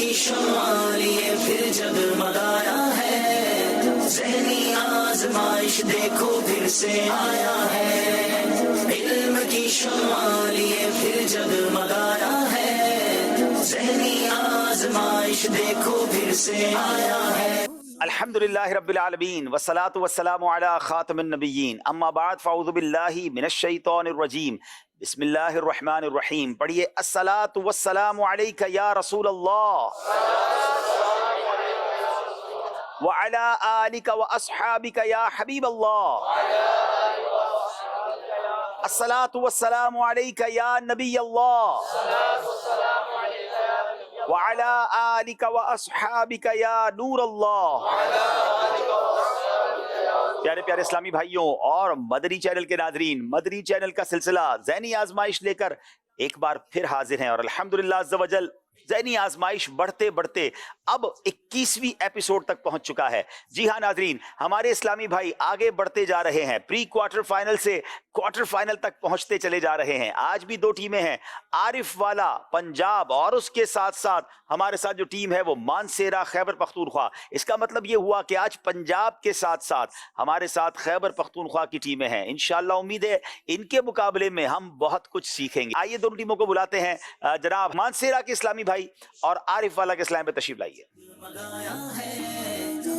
کی شمع لیے پھر جگمگایا ہے، ذہنی آزمائش دیکھو پھر سے آیا ہے، علم کی شمع لیے پھر جگمگایا ہے، ذہنی آزمائش دیکھو پھر سے آیا ہے۔ الحمدللہ رب العالمین والصلاة والسلام علی خاتم النبیین، اما بعد فاعوذ باللہ من الشیطان الرجیم، بسم اللہ الرحمن الرحیم۔ پڑھیے الصلاة والسلام علیک یا رسول اللہ وعلی آلک واصحابک یا حبیب اللہ، الصلاة والسلام علیک یا نبی اللہ وعلی آلک واصحابک یا نور اللہ۔ پیارے پیارے اسلامی بھائیوں اور مدنی چینل کے ناظرین، مدنی چینل کا سلسلہ ذہنی آزمائش لے کر ایک بار پھر حاضر ہیں، اور الحمدللہ عز و جل ذہنی آزمائش بڑھتے بڑھتے اب 21ویں ایپیسوڈ تک پہنچ چکا ہے۔ جی ہاں ناظرین، ہمارے اسلامی بھائی آگے بڑھتے جا رہے ہیں، پری کوارٹر فائنل سے کوارٹر فائنل تک پہنچتے چلے جا رہے ہیں۔ آج بھی دو ٹیمیں ہیں، عارف والا پنجاب اور اس کے ساتھ ساتھ ہمارے ساتھ جو ٹیم ہے وہ مانسیرا خیبر پختونخوا۔ اس کا مطلب یہ ہوا کہ آج پنجاب کے ساتھ ساتھ ہمارے ساتھ خیبر پختونخوا کی ٹیمیں ہیں۔ انشاءاللہ امید ہے ان کے مقابلے میں ہم بہت کچھ سیکھیں گے۔ آئیے دونوں ٹیموں کو بلاتے ہیں، جناب مانسیرا کے اسلامی بھائی اور عارف والا کے اسلام پہ تشریف لائیے۔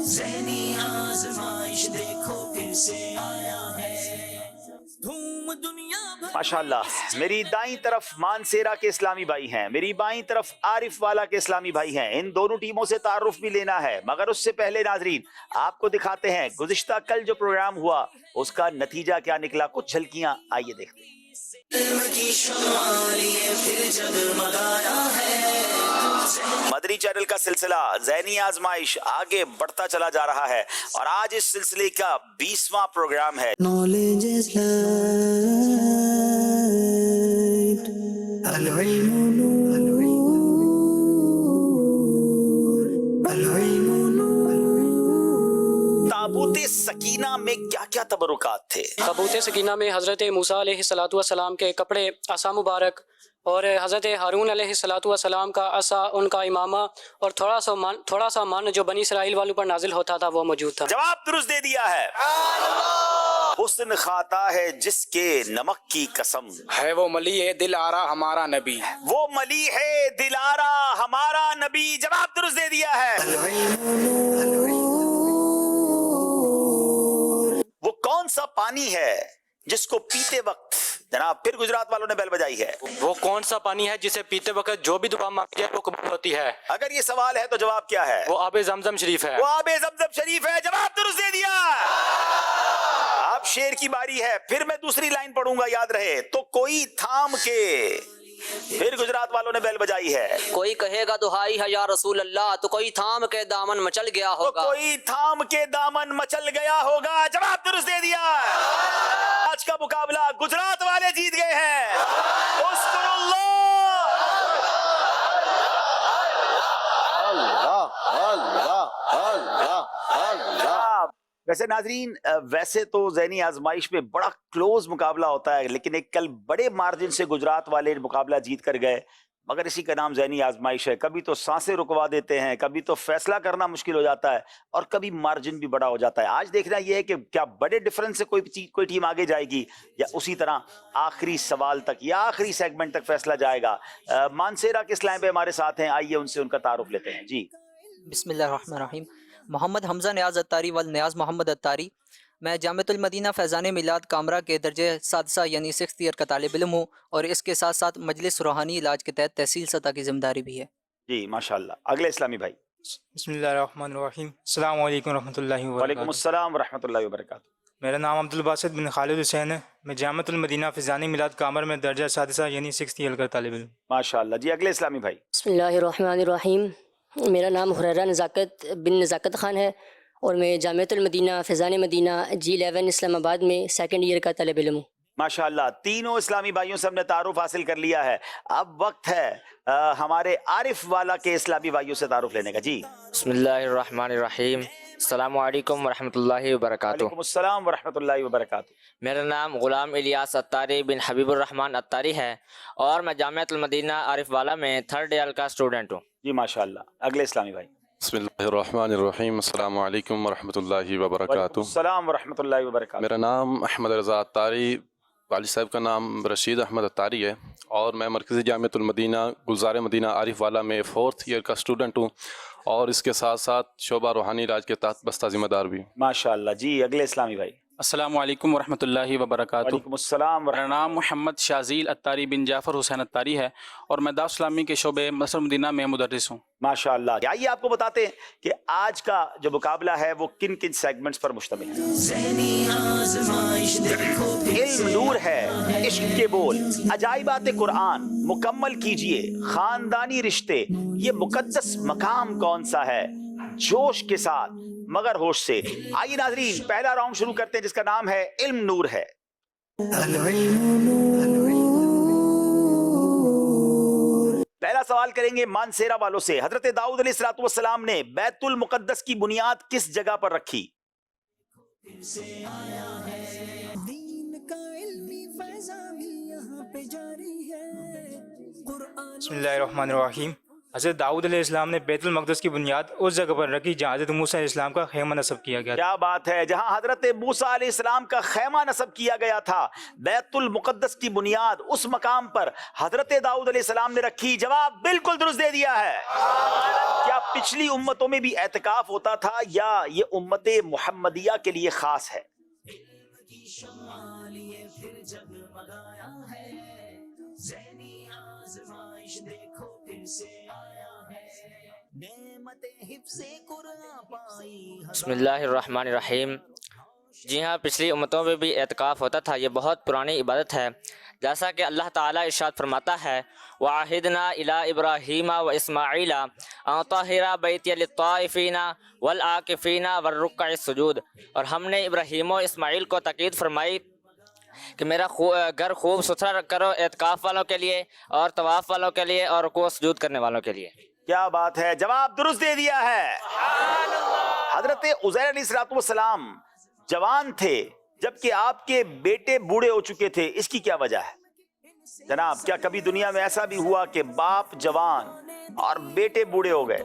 ذہنی آزمائش دیکھو پھر سے آیا ہے، دھوم دنیا بھر۔ ماشاءاللہ، میری دائیں طرف مانسیرا کے اسلامی بھائی ہیں، میری بائیں طرف عارف والا کے اسلامی بھائی ہیں۔ ان دونوں ٹیموں سے تعارف بھی لینا ہے، مگر اس سے پہلے ناظرین آپ کو دکھاتے ہیں گزشتہ کل جو پروگرام ہوا اس کا نتیجہ کیا نکلا، کچھ جھلکیاں آئیے دیکھتے ہیں۔ علم کی شمع لیے پھر جگمگایا ہے، مدنی چینل کا سلسلہ ذہنی آزمائش آگے بڑھتا چلا جا رہا ہے، اور آج اس سلسلے کا 20واں پروگرام ہے۔ Knowledge is light, العلم نور، العلم نور۔ تابوت سکینہ میں کیا کیا تبرکات تھے؟ تابوت سکینہ میں حضرت موسیٰ علیہ السلام کے کپڑے، عصا مبارک، اور حضرت ہارون علیہ السلام کا عصا، ان کا امامہ، اور تھوڑا سا من جو بنی اسرائیل والوں پر نازل ہوتا تھا وہ موجود تھا۔ جواب درست دے دیا ہے۔ حسن کھاتا ہے جس کے نمک کی قسم، ہے وہ ملی ہے دل آرا ہمارا نبی، وہ ملی ہے دلارا ہمارا نبی۔ جواب درست دے دیا ہے۔ وہ کون سا پانی ہے جس کو پیتے وقت، جناب پھر گجرات والوں نے بیل بجائی ہے، وہ کون سا پانی ہے جسے پیتے وقت جو بھی دعا مانگی جائے وہ قبول ہوتی ہے؟ اگر یہ سوال ہے تو جواب کیا ہے؟ وہ آب زمزم شریف ہے۔ وہ آب زمزم شریف ہے۔ جواب درست دے دیا۔ اب شیر کی باری ہے، پھر میں دوسری لائن پڑھوں گا، یاد رہے۔ تو کوئی تھام کے، پھر گجرات والوں نے بیل بجائی ہے، کوئی کہے گا دہائی ہے یا رسول اللہ، تو کوئی تھام کے دامن مچل گیا تو ہوگا۔ کوئی تھام کے دامن مچل گیا ہوگا۔ جواب درست دے دیا۔ آج کا مقابلہ گجرات والے جیت گئے ہیں۔ اذکر اللہ۔ ویسے ناظرین، ویسے تو ذہنی آزمائش میں بڑا کلوز مقابلہ ہوتا ہے، لیکن ایک کل بڑے مارجن سے گجرات والے مقابلہ جیت کر گئے، مگر اسی کا نام ذہنی آزمائش ہے۔ کبھی تو سانسیں رکوا دیتے ہیں، کبھی تو فیصلہ کرنا مشکل ہو جاتا ہے، اور کبھی مارجن بھی بڑا ہو جاتا ہے۔ آج دیکھنا یہ ہے کہ کیا بڑے ڈیفرنس سے کوئی ٹیم آگے جائے گی، یا اسی طرح آخری سوال تک یا آخری سیگمنٹ تک فیصلہ جائے گا۔ مانسیرا کے اسلام پہ ہمارے ساتھ ہیں، آئیے ان سے ان کا تعارف لیتے ہیں۔ جی بسم اللہ الرحمن الرحیم۔ محمد حمزہ نیاز اتاری والنیاز محمد اتاری، میں جامعۃ المدینہ فیضان میلاد کامرہ کے درجہ سادسہ یعنی 6th ایئر کا طالب علم ہوں، اور اس کے ساتھ ساتھ مجلس روحانی علاج کے تحت تحصیل سطح کی ذمہ داری بھی ہے۔ جی ماشاءاللہ۔ اگلے اسلامی بھائی۔ بسم اللہ الرحمن الرحیم۔ السلام علیکم ورحمۃ اللہ وعلیکم وبرکاتہ۔ السلام ورحمۃ اللہ وبرکاتہ۔ میرا نام عبدالباسط بن خالد حسین ہے، میں جامعۃ المدینہ فیضان میلاد کامر میں درجہ سادسہ یعنی 6th ایئر کا طالب علم۔ ماشاءاللہ۔ جی اگلے اسلامی بھائی۔ بسم اللہ الرحمن الرحیم۔ میرا نام حریرہ نزاکت بن نزاکت خان ہے، اور میں جامعۃ المدینہ فیضان مدینہ G11 اسلام آباد میں 2nd ایئر کا طالب علم ہوں۔ ماشاءاللہ، تینوں اسلامی بھائیوں سے ہم نے تعارف حاصل کر لیا ہے۔ اب وقت ہے ہمارے عارف والا کے اسلامی بھائیوں سے تعارف لینے کا۔ جی بسم اللہ الرحمن الرحیم۔ السلام علیکم ورحمۃ اللہ وبرکاتہ۔ وعلیکم السلام ورحمۃ اللہ وبرکاتہ۔ میرا نام غلام الیاس اتاری بن حبیب الرحمن اتاری ہے، اور میں جامعۃ المدینہ عارف والا میں 3rd ایئر کا اسٹوڈنٹ ہوں۔ جی ماشاءاللہ. اگلے اسلامی بھائی. بسم اللہ الرحمن الرحیم. السلام علیکم ورحمۃ اللہ وبرکاتہ. السلام ورحمۃ اللہ وبرکاتہ. میرا نام احمد رضا اتاری، والد صاحب کا نام رشید احمد اتاری ہے، اور میں مرکزی جامعۃ المدینہ گلزار مدینہ عارف والا میں 4th ایئر کا اسٹوڈنٹ ہوں، اور اس کے ساتھ ساتھ شعبہ روحانی علاج کے تحت بستہ ذمہ دار بھی ہوں. ماشاءاللہ. جی اگلے اسلامی بھائی. السلام علیکم ورحمۃ اللہ وبرکاتہ. وعلیکم السلام میرا نام محمد شازیل اتاری بن جعفر حسین اتاری ہے، اور میں دعوت اسلامی کے شعبے مدرسہ مدینہ میں مدرس ہوں. ماشاءاللہ. آئیے آپ کو بتاتے ہیں کہ آج کا جو مقابلہ ہے وہ کن کن سیگمنٹس پر مشتمل ہے. ذہنی آزمائش دیکھو پھر علم نور ہے، عشق کے بول، عجائبات قرآن مکمل کیجئے، خاندانی رشتے، یہ مقدس مقام کون سا ہے، جوش کے ساتھ مگر ہوش سے. آئیے ناظرین پہلا راؤنڈ شروع کرتے ہیں جس کا نام ہے علم نور ہے. پہلا سوال کریں گے مانسیرا والوں سے. حضرت داؤد علیہ السلام نے بیت المقدس کی بنیاد کس جگہ پر رکھی؟ بسم اللہ الرحمن الرحیم. حضرت داؤد علیہ السلام نے بیت المقدس کی بنیاد اس جگہ پر رکھی جہاں حضرت موسیٰ علیہ السلام کا خیمہ نصب کیا گیا تھا. کیا بات ہے. جہاں حضرت موسیٰ علیہ السلام کا خیمہ نصب کیا گیا تھا، بیت المقدس کی بنیاد اس مقام پر حضرت داؤد علیہ السلام نے رکھی. جواب بالکل درست دے دیا ہے. کیا پچھلی امتوں میں بھی اعتکاف ہوتا تھا یا یہ امت محمدیہ کے لیے خاص ہے؟ بسم اللہ الرحمن الرحیم. جی ہاں، پچھلی امتوں میں بھی اعتکاف ہوتا تھا. یہ بہت پرانی عبادت ہے، جیسا کہ اللہ تعالیٰ ارشاد فرماتا ہے وَعَهِدْنَا إِلَىٰ إِبْرَاهِيمَ وَإِسْمَاعِيلَ أَن طَهِّرَا بَيْتِيَ لِلطَّائِفِينَ وَالْعَاكِفِينَ وَالرُّكَّعِ السُّجُودِ. اور ہم نے ابراہیم و اسماعیل کو تاکید فرمائی کہ میرا گھر خوب ستھرا کرو اعتکاف والوں کے لیے اور طواف والوں کے لیے اور رکوع و سجود کرنے والوں کے لیے. کیا بات ہے. جواب درست دے دیا ہے. حضرت عزیر علیہ السلام جوان تھے جبکہ آپ کے بیٹے بوڑھے ہو چکے تھے، اس کی کیا وجہ ہے جناب؟ کیا کبھی دنیا میں ایسا بھی ہوا کہ باپ جوان اور بیٹے بوڑھے ہو گئے؟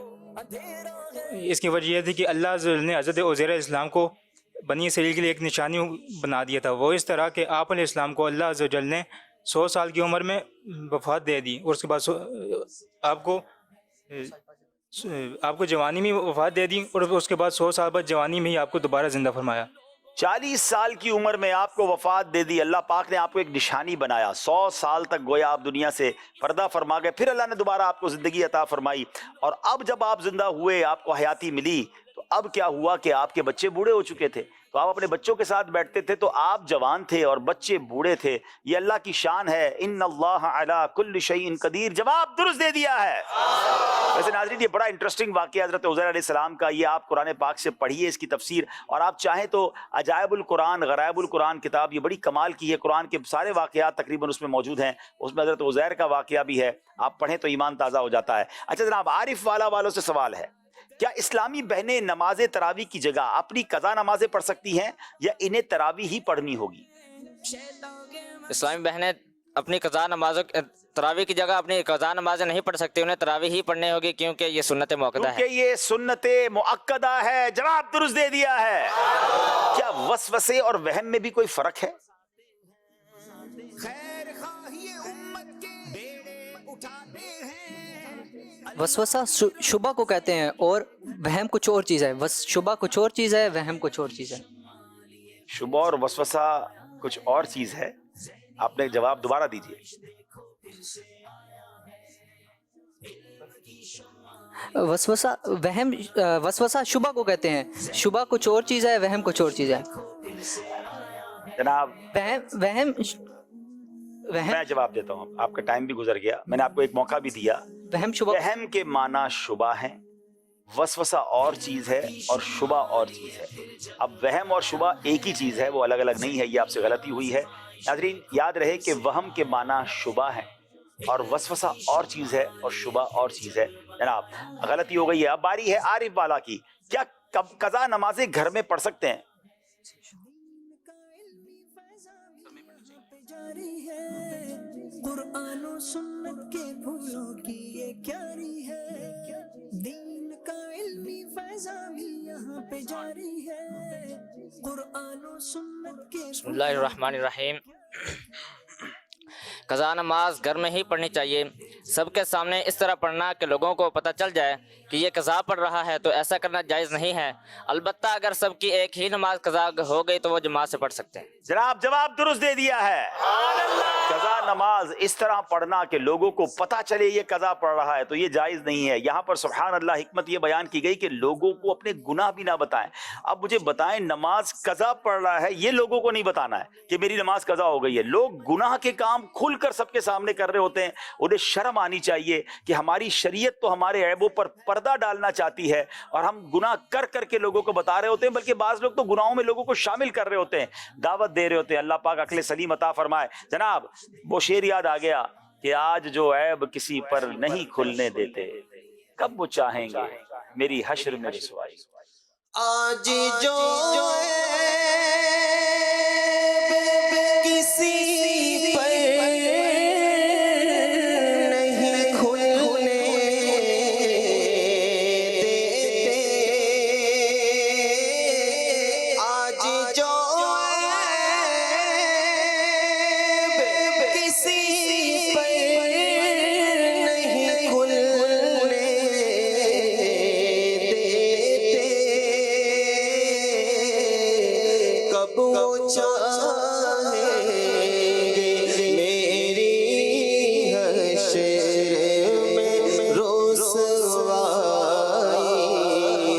اس کی وجہ یہ تھی کہ اللہ عز و جل نے حضرت عزیر علیہ السلام کو بنی اسرائیل کے لیے ایک نشانی بنا دیا تھا. وہ اس طرح کہ آپ علیہ السلام کو اللہ عز و جل نے 100 سال کی عمر میں وفات دے دی، اور اس کے بعد آپ کو جوانی میں وفات دے دی، اور اس کے بعد 100 سال بعد جوانی میں ہی آپ کو دوبارہ زندہ فرمایا. 40 سال کی عمر میں آپ کو وفات دے دی. اللہ پاک نے آپ کو ایک نشانی بنایا. 100 سال تک گویا آپ دنیا سے پردہ فرما گئے، پھر اللہ نے دوبارہ آپ کو زندگی عطا فرمائی، اور اب جب آپ زندہ ہوئے، آپ کو حیاتی ملی، تو اب کیا ہوا کہ آپ کے بچے بوڑھے ہو چکے تھے. تو آپ اپنے بچوں کے ساتھ بیٹھتے تھے، تو آپ جوان تھے اور بچے بوڑھے تھے. یہ اللہ کی شان ہے. ان اللہ علی کل شیء قدیر. جواب درست دے دیا ہے. ویسے ناظرین یہ بڑا انٹرسٹنگ واقعہ حضرت عزیر علیہ السلام کا. یہ آپ قرآن پاک سے پڑھیے اس کی تفسیر، اور آپ چاہیں تو عجائب القرآن غرائب القرآن کتاب، یہ بڑی کمال کی ہے. قرآن کے سارے واقعات تقریباً اس میں موجود ہیں. اس میں حضرت عزیر کا واقعہ بھی ہے. آپ پڑھیں تو ایمان تازہ ہو جاتا ہے. اچھا جناب، عارف والا والوں سے سوال ہے، کیا اسلامی بہنیں نماز تراویح کی جگہ اپنی قضا نمازیں پڑھ سکتی ہیں یا انہیں تراویح ہی پڑھنی ہوگی؟ اسلامی بہنیں اپنی قضا نمازوں تراویح کی جگہ اپنی قضا نمازیں نہیں پڑھ سکتی، انہیں تراویح ہی پڑھنی ہوگی کیونکہ یہ سنت مؤکدہ ہے. کیونکہ یہ سنت مؤکدہ ہے. جواب درست دے دیا ہے. کیا وسوسے اور وہم میں بھی کوئی فرق ہے؟ وسوسہ شبہ کو کہتے ہیں اور وہم کچھ اور چیز ہے. شبہ کچھ اور چیز ہے، وہم کچھ اور چیز ہے. شبہ اور وسوسہ کچھ اور چیز ہے. آپ نے جواب دوبارہ دیجئے. وسوسہ شبہ کو کہتے ہیں. شبہ کچھ اور چیز ہے، وہم کچھ اور چیز ہے. جناب وہم میں جواب دیتا ہوں. آپ کا ٹائم بھی گزر گیا، میں نے آپ کو ایک موقع بھی دیا. وہم کے معنی شبہ ہیں، وسوسہ اور چیز ہے اور شبہ اور چیز ہے. اب وہم اور شبہ ایک ہی چیز ہے، وہ الگ الگ نہیں ہے. یہ آپ سے غلطی ہوئی ہے. ناظرین یاد رہے کہ وہم کے معنی شبہ ہے اور وسوسہ اور چیز ہے اور شبہ اور چیز ہے. جناب غلطی ہو گئی ہے. اب باری ہے عارف والا کی. کیا قضا نمازیں گھر میں پڑھ سکتے ہیں؟ قرآن و سنت کے پھولوں کی یہ کیاری ہے، دین کا علمی فیضان بھی یہاں پہ جاری ہے، قرآن و سنت کے بسم اللہ الرحمن الرحیم۔ قضا نماز گھر میں ہی پڑھنی چاہیے، سب کے سامنے اس طرح پڑھنا کہ لوگوں کو پتہ چل جائے کہ یہ قضا پڑھ رہا ہے، تو ایسا کرنا جائز نہیں ہے۔ البتہ اگر سب کی ایک ہی نماز قضا ہو گئی تو وہ جماعت سے پڑھ سکتے ہیں۔ جناب جواب درست دے دیا ہے۔ قضا نماز اس طرح پڑھنا کہ لوگوں کو پتہ چلے یہ قضا پڑھ رہا ہے تو یہ جائز نہیں ہے۔ یہاں پر سبحان اللہ حکمت یہ بیان کی گئی کہ لوگوں کو اپنے گناہ بھی نہ بتائیں۔ اب مجھے بتائیں نماز قضا پڑھ رہا ہے یہ لوگوں کو نہیں بتانا ہے کہ میری نماز قضا ہو گئی ہے۔ لوگ گناہ کے کام کھل کر سب کے سامنے کر رہے ہوتے ہیں، انہیں شرم آنی چاہیے کہ ہماری شریعت تو ہمارے عیبوں پر پردہ ڈالنا چاہتی ہے اور ہم گناہ کر کر کے لوگوں کو بتا رہے ہوتے ہیں، بلکہ بعض لوگ تو گناہوں میں لوگوں کو شامل کر رہے ہوتے ہیں، دعوت دے رہے ہوتے ہیں۔ اللہ پاک عقل سلیم عطا فرمائے۔ جناب وہ شعر یاد آ گیا کہ آج جو عیب کسی پر نہیں کھلنے دیتے، کب وہ چاہیں گے میری حشر میں رسوائی۔ آج جو کسی پر نہیں کھلنے دیتے، آج جو کسی پر نہیں کھلنے دیتے، کب وہ چاہیں گے میری حشر میں رسوائی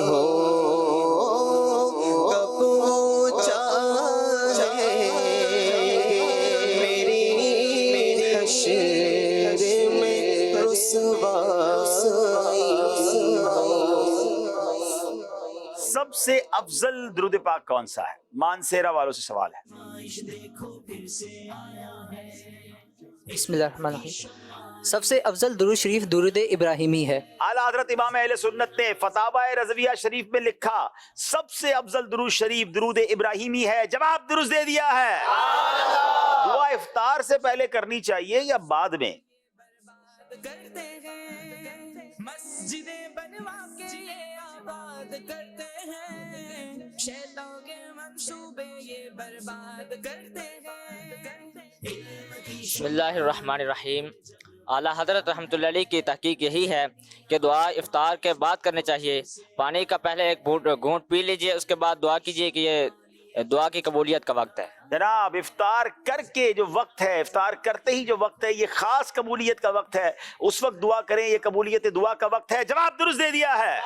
ہو، کب وہ چاہیں گے میری حشر میں رسوائی ہو۔ سب سے افضل درود پاک کون سا ہے؟ مانسیرا والوں سے سوال ہے۔ بسم اللہ الرحمن الرحیم۔ سب سے افضل درود شریف درود ابراہیمی ہے۔ اعلیٰ حضرت امام اہل سنت نے فتاوی رضویہ شریف میں لکھا سب سے افضل درود شریف درود ابراہیمی ہے۔ جواب درست دے دیا ہے۔ دعا افطار سے پہلے کرنی چاہیے یا بعد میں؟ کرتے ہیں مسجدیں بنوا کے یہ آباد کرتے ہیں، شیطان کے منصوبے یہ برباد کرتے ہیں۔ بسم اللہ الرحمن الرحیم۔ اعلیٰ حضرت رحمۃ اللہ علیہ کی تحقیق یہی ہے کہ دعا افطار کے بعد کرنی چاہیے۔ پانی کا پہلے ایک گھونٹ پی لیجئے، اس کے بعد دعا کیجئے کہ یہ دعا کی قبولیت کا وقت ہے۔ جناب افطار کر کے جو وقت ہے، افطار کرتے ہی جو وقت ہے، یہ خاص قبولیت کا وقت ہے، اس وقت دعا کریں، یہ قبولیت دعا کا وقت ہے۔ جواب درست دے دیا ہے۔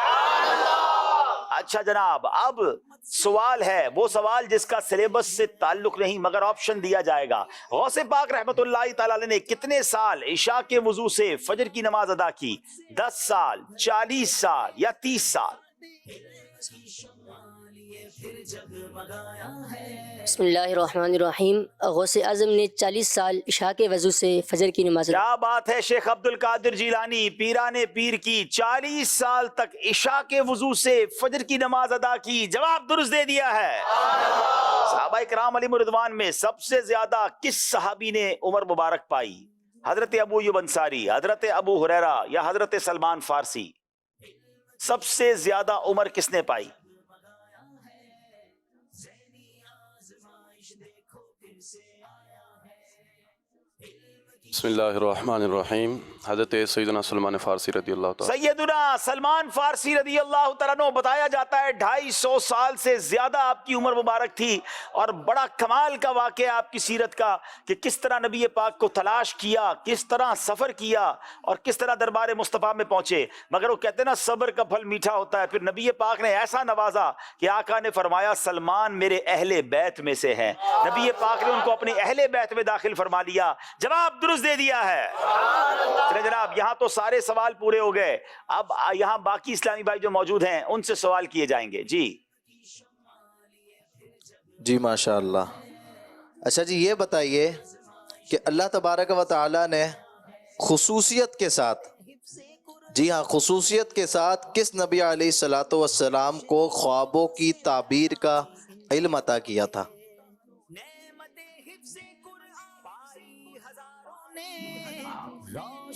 اچھا جناب اب سوال ہے، وہ سوال جس کا سلیبس سے تعلق نہیں مگر آپشن دیا جائے گا۔ غوث پاک رحمت اللہ تعالی علیہ نے کتنے سال عشاء کے وضو سے فجر کی نماز ادا کی؟ 10 سال، 40 سال یا 30 سال؟ بسم اللہ الرحمن الرحیم۔ غوث اعظم نے 40 سال عشاء کے وضو سے فجر کی نماز کیا بات ہے شیخ عبد القادر جیلانی پیران پیر کی 40 سال تک عشاء کے وضو سے فجر کی نماز ادا کی۔ جواب درست دے دیا ہے۔ صحابہ کرام علیہم رضوان میں سب سے زیادہ کس صحابی نے عمر مبارک پائی؟ حضرت ابو ایوب انصاری، حضرت ابو ہریرہ یا حضرت سلمان فارسی؟ سب سے زیادہ عمر کس نے پائی؟ بسم اللہ الرحمن الرحیم۔ حضرت سیدنا سلمان فارسی رضی اللہ تعالیٰ سیدنا سلمان فارسی رضی اللہ تعالیٰ عنہ، بتایا جاتا ہے 250 سال سے زیادہ آپ کی عمر مبارک تھی، اور بڑا کمال کا واقعہ آپ کی سیرت کا کہ کس طرح نبی پاک کو تلاش کیا، کس طرح سفر کیا اور کس طرح دربار مصطفیٰ میں پہنچے۔ مگر وہ کہتے ہیں نا صبر کا پھل میٹھا ہوتا ہے، پھر نبی پاک نے ایسا نوازا کہ آقا نے فرمایا سلمان میرے اہل بیت میں سے ہیں۔ نبی پاک نے ان کو اپنے اہل بیت میں داخل فرما لیا۔ جواب درست دے دیا ہے۔ چلیں جناب یہاں تو سارے سوال پورے ہو گئے، اب یہاں باقی اسلامی بھائی جو موجود ہیں ان سے سوال کیے جائیں گے۔ جی ماشاء اللہ۔ اچھا جی یہ بتائیے کہ اللہ تبارک و تعالی نے خصوصیت کے ساتھ، جی ہاں خصوصیت کے ساتھ کس نبی علیہ الصلوۃ والسلام کو خوابوں کی تعبیر کا علم عطا کیا تھا؟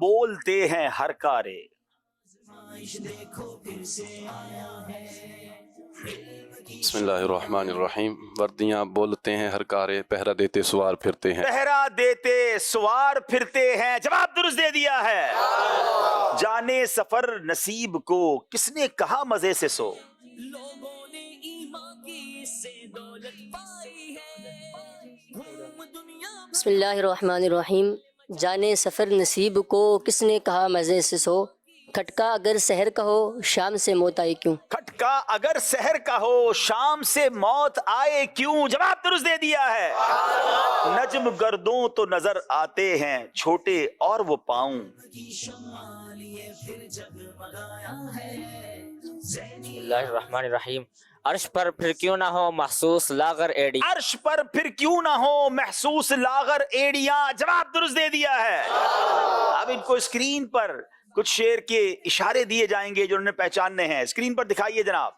بولتے ہیں ہر کارے. بسم اللہ الرحمن الرحیم. وردیاں بولتے ہیں ہر کارے، پہرا دیتے سوار پھرتے ہیں. پہرا دیتے سوار پھرتے ہیں. جواب درست دے دیا ہے. جانے سفر نصیب کو کس نے کہا مزے سے سو. بسم اللہ الرحمن الرحیم. جانے سفر نصیب کو کس نے کہا مزے سے سو. کھٹکا اگر سحر کا ہو شام سے موت آئی کیوں. کھٹکا اگر سحر کا ہو شام سے موت آئے کیوں. جواب درست دے دیا ہے. نجم گردوں تو نظر آتے ہیں چھوٹے اور وہ پاؤں. بسم اللہ الرحمن الرحیم. عرش پر پھر کیوں نہ ہو محسوس لاغر ایڑی. عرش پر پھر کیوں نہ ہو محسوس لاغر ایڑیاں. جواب درست دے دیا ہے. اب ان کو اسکرین پر کچھ شعر کے اشارے دیے جائیں گے جو انہوں نے پہچاننے ہیں. اسکرین پر دکھائیے جناب.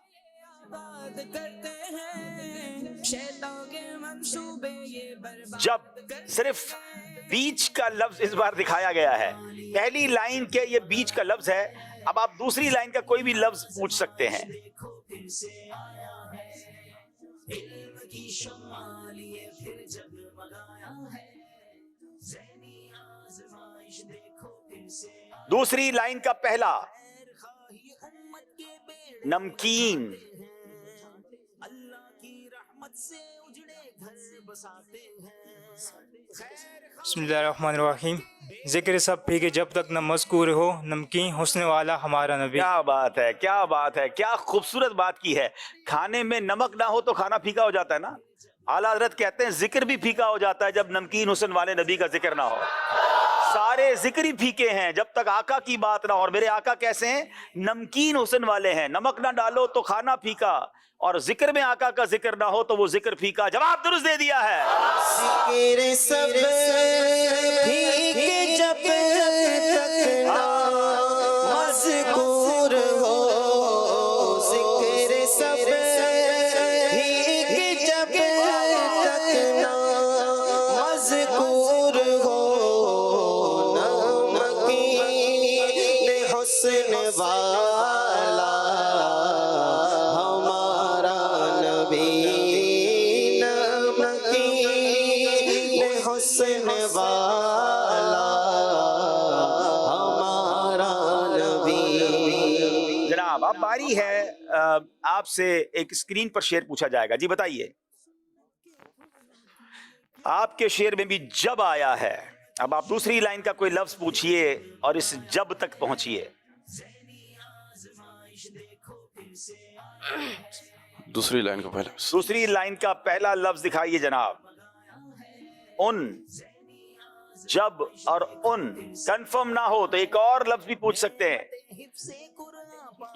جب صرف بیچ کا لفظ اس بار دکھایا گیا ہے. پہلی لائن کے یہ بیچ کا لفظ ہے. اب آپ دوسری لائن کا کوئی بھی لفظ پوچھ سکتے ہیں. دوسری لائن کا پہلا نمکین. بسم اللہ الرحمن الرحیم. ذکر سب پھی کہ جب تک نہ مذکور ہو نمکین حسن والا ہمارا نبی. کیا بات ہے، کیا بات ہے، کیا خوبصورت بات کی ہے. کھانے میں نمک نہ ہو تو کھانا پھیکا ہو جاتا ہے نا. اعلیٰ حضرت کہتے ہیں ذکر بھی پھیکا ہو جاتا ہے جب نمکین حسن والے نبی کا ذکر نہ ہو. سارے ذکر ہی پھیکے ہیں جب تک آقا کی بات نہ ہو. اور میرے آقا کیسے ہیں؟ نمکین حسن والے ہیں. نمک نہ ڈالو تو کھانا پھیکا، اور ذکر میں آقا کا ذکر نہ ہو تو وہ ذکر پھیکا. جواب درست دے دیا ہے. ذکر سب پھیکے جب تک نہ مذکور ہو. ذکر سب پھیکے جب تک نہ مذکور ہو. نمکین حسن والا ہمارا نبی. نمکین حسن والا ہمارا نبی. جناب اب باری ہے آپ سے ایک اسکرین پر شعر پوچھا جائے گا. جی بتائیے. آپ کے شعر میں بھی جب آیا ہے. اب آپ دوسری لائن کا کوئی لفظ پوچھئے اور اس جب تک پہنچیے. دوسری لائن کا پہلا. دوسری لائن کا پہلا لفظ دکھائیے جناب. ان. جب اور ان کنفرم نہ ہو تو ایک اور لفظ بھی پوچھ سکتے ہیں.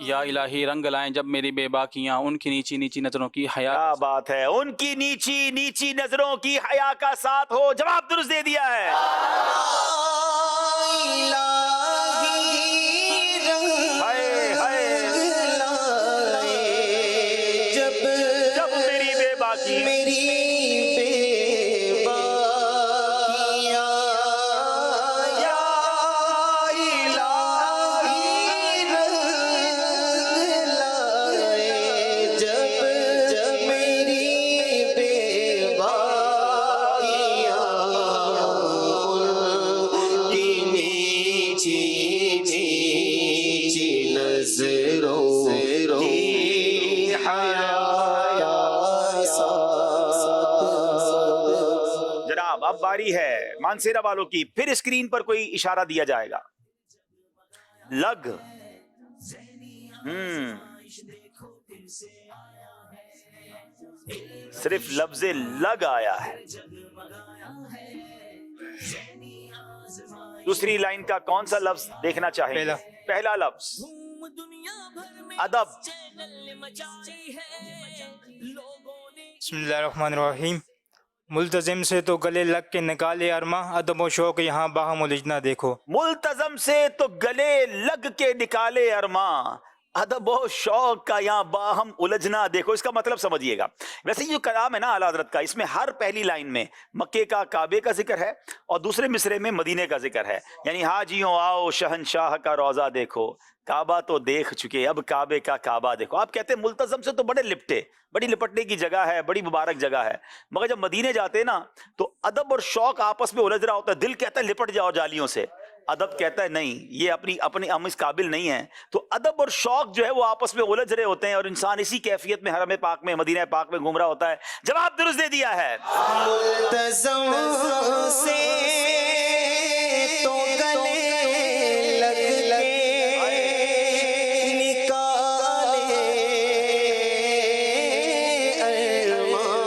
یا الہی رنگ لائیں جب میری بے باکیاں، ان کی نیچی نیچی نظروں کی حیا. کیا بات ہے. ان کی نیچی نیچی نظروں کی حیا کا ساتھ ہو. جواب درست دے دیا ہے. جب میری بے باکی اب باری ہے مانسیرا والوں کی. پھر اسکرین پر کوئی اشارہ دیا جائے گا. لگ. صرف لفظ لگ آیا ہے. دوسری لائن کا کون سا لفظ دیکھنا چاہیں؟ پہلا لفظ ادب. بسم اللہ الرحمن الرحیم. ملتزم سے تو گلے لگ کے نکالے ارما، ادب و شوق یہاں باہم الجنا دیکھو. ملتزم سے تو گلے لگ کے نکالے ارما، ادب و شوق کا یہاں باہم الجھنا دیکھو، اس کا مطلب سمجھیے گا. ویسے یہ جو کلام ہے نا اعلیٰ حضرت کا، اس میں ہر پہلی لائن میں مکے کا کعبے کا ذکر ہے اور دوسرے مصرے میں مدینے کا ذکر ہے. یعنی حاجیوں آؤ شہنشاہ کا روضہ دیکھو، کعبہ تو دیکھ چکے اب کعبے کا کعبہ دیکھو. آپ کہتے ہیں ملتزم سے تو بڑے لپٹے، بڑی لپٹنے کی جگہ ہے، بڑی مبارک جگہ ہے، مگر جب مدینے جاتے ہیں نا تو ادب اور شوق آپس میں الجھ رہا ہوتا ہے. دل کہتا ہے لپٹ جاؤ جالیوں سے، ادب کہتا ہے نہیں، یہ اپنے ہم اس قابل نہیں ہیں. تو ادب اور شوق جو ہے وہ آپس میں الجھ رہے ہوتے ہیں اور انسان اسی کیفیت میں حرم پاک میں مدینہ پاک میں گھوم رہا ہوتا ہے. جواب درست دے دیا ہے. ملتزم سے تو گلے لگ نکالے ارمان،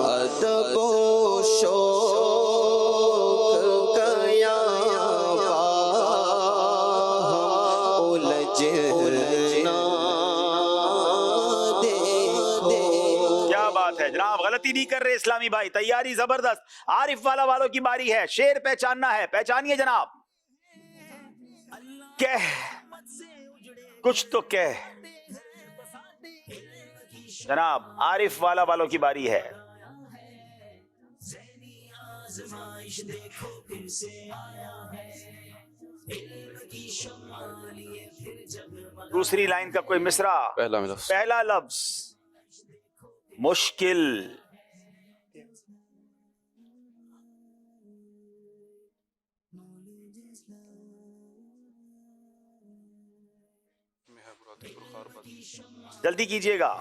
ادب و شوق کا یہاں باہم الجھنا کیا بات ہے جناب، غلطی نہیں کر رہے اسلامی بھائی، تیاری زبردست. عارف والا والوں کی باری ہے، شعر پہچاننا ہے، پہچانیے جناب. کہہ کچھ تو کہہ جناب، عارف والا والوں کی باری ہے. دوسری لائن کا کوئی مصرع، پہلا لفظ مشکل. جلدی کیجئے گا.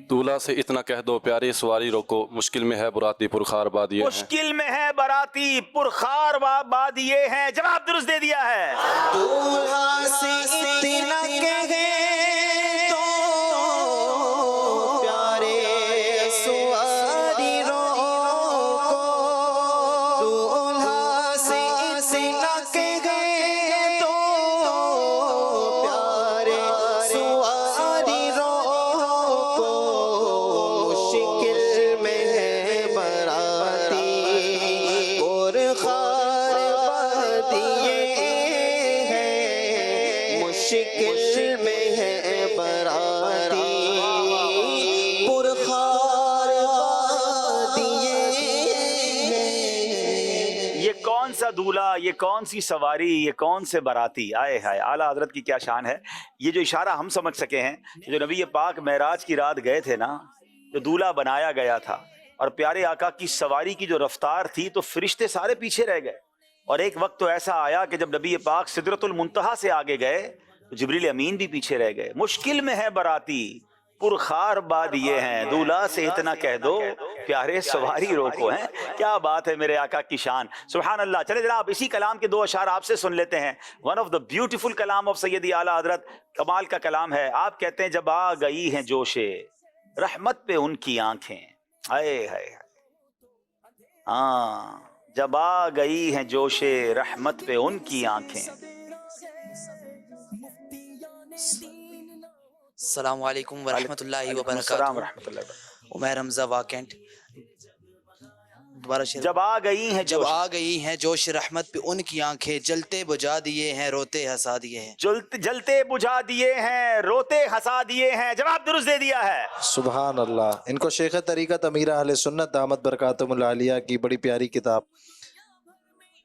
دولہا سے اتنا کہہ دو پیاری سواری روکو، مشکل میں ہے براتی پرخار بادیے ہیں. مشکل میں ہے براتی پرخار بادیے ہیں. جواب درست دے دیا ہے. دولہا سے اتنا کہے تو پیارے سواری روکو، دولہا سے اتنا کہے تو پیارے سواری روکو، مشکل میں ہے براتی پرخار بادیے ہیں، مشکل میں ہے براتی پرخار بادیے ہیں. یہ کون سا دولہا، یہ کون سی سواری، یہ کون سے براتی. آئے ہائے، اعلیٰ حضرت کی کیا شان ہے. یہ جو اشارہ ہم سمجھ سکے ہیں، جو نبی پاک معراج کی رات گئے تھے نا، جو دولہا بنایا گیا تھا اور پیارے آقا کی سواری کی جو رفتار تھی تو فرشتے سارے پیچھے رہ گئے. اور ایک وقت تو ایسا آیا کہ جب نبی پاک سدرۃ المنتہا سے آگے گئے تو جبریل امین بھی پیچھے رہ گئے. مشکل میں ہے براتی پرخار بادیے ہیں، دولہا سے اتنا کہہ دو پیارے سواری روکو. ہیں کیا بات ہے میرے آقا کی شان، سبحان اللہ. چلے جناب اسی کلام کے دو اشعار آپ سے سن لیتے ہیں. ون آف دا بیوٹیفل کلام آف سیدی اعلیٰ حضرت، کمال کا کلام ہے. آپ کہتے ہیں جب آ گئی ہیں جوشے رحمت پہ ان کی آنکھیں. ہائے ہائے، ہاں جب آ گئی ہیں جوشے رحمت پہ ان کی آنکھیں. السلام علیکم ورحمۃ اللہ السلام وبرکاتہ. ورحمۃ اللہ وبرکاتہ. عمیر حمزہ واکنٹ. دوبارہ شعر. جب آ گئی ہیں جب جوش، آ گئی ہیں جوش رحمت پہ ان کی آنکھیں، جلتے بجھا دیے ہیں روتے ہنسا دیے ہیں. جلتے بجھا دیے ہیں روتے ہنسا دیے ہیں. جواب درست دے دیا ہے. سبحان اللہ. ان کو شیخ طریقت امیر اہل سنت دامت برکاتہم العالیہ کی بڑی پیاری کتاب،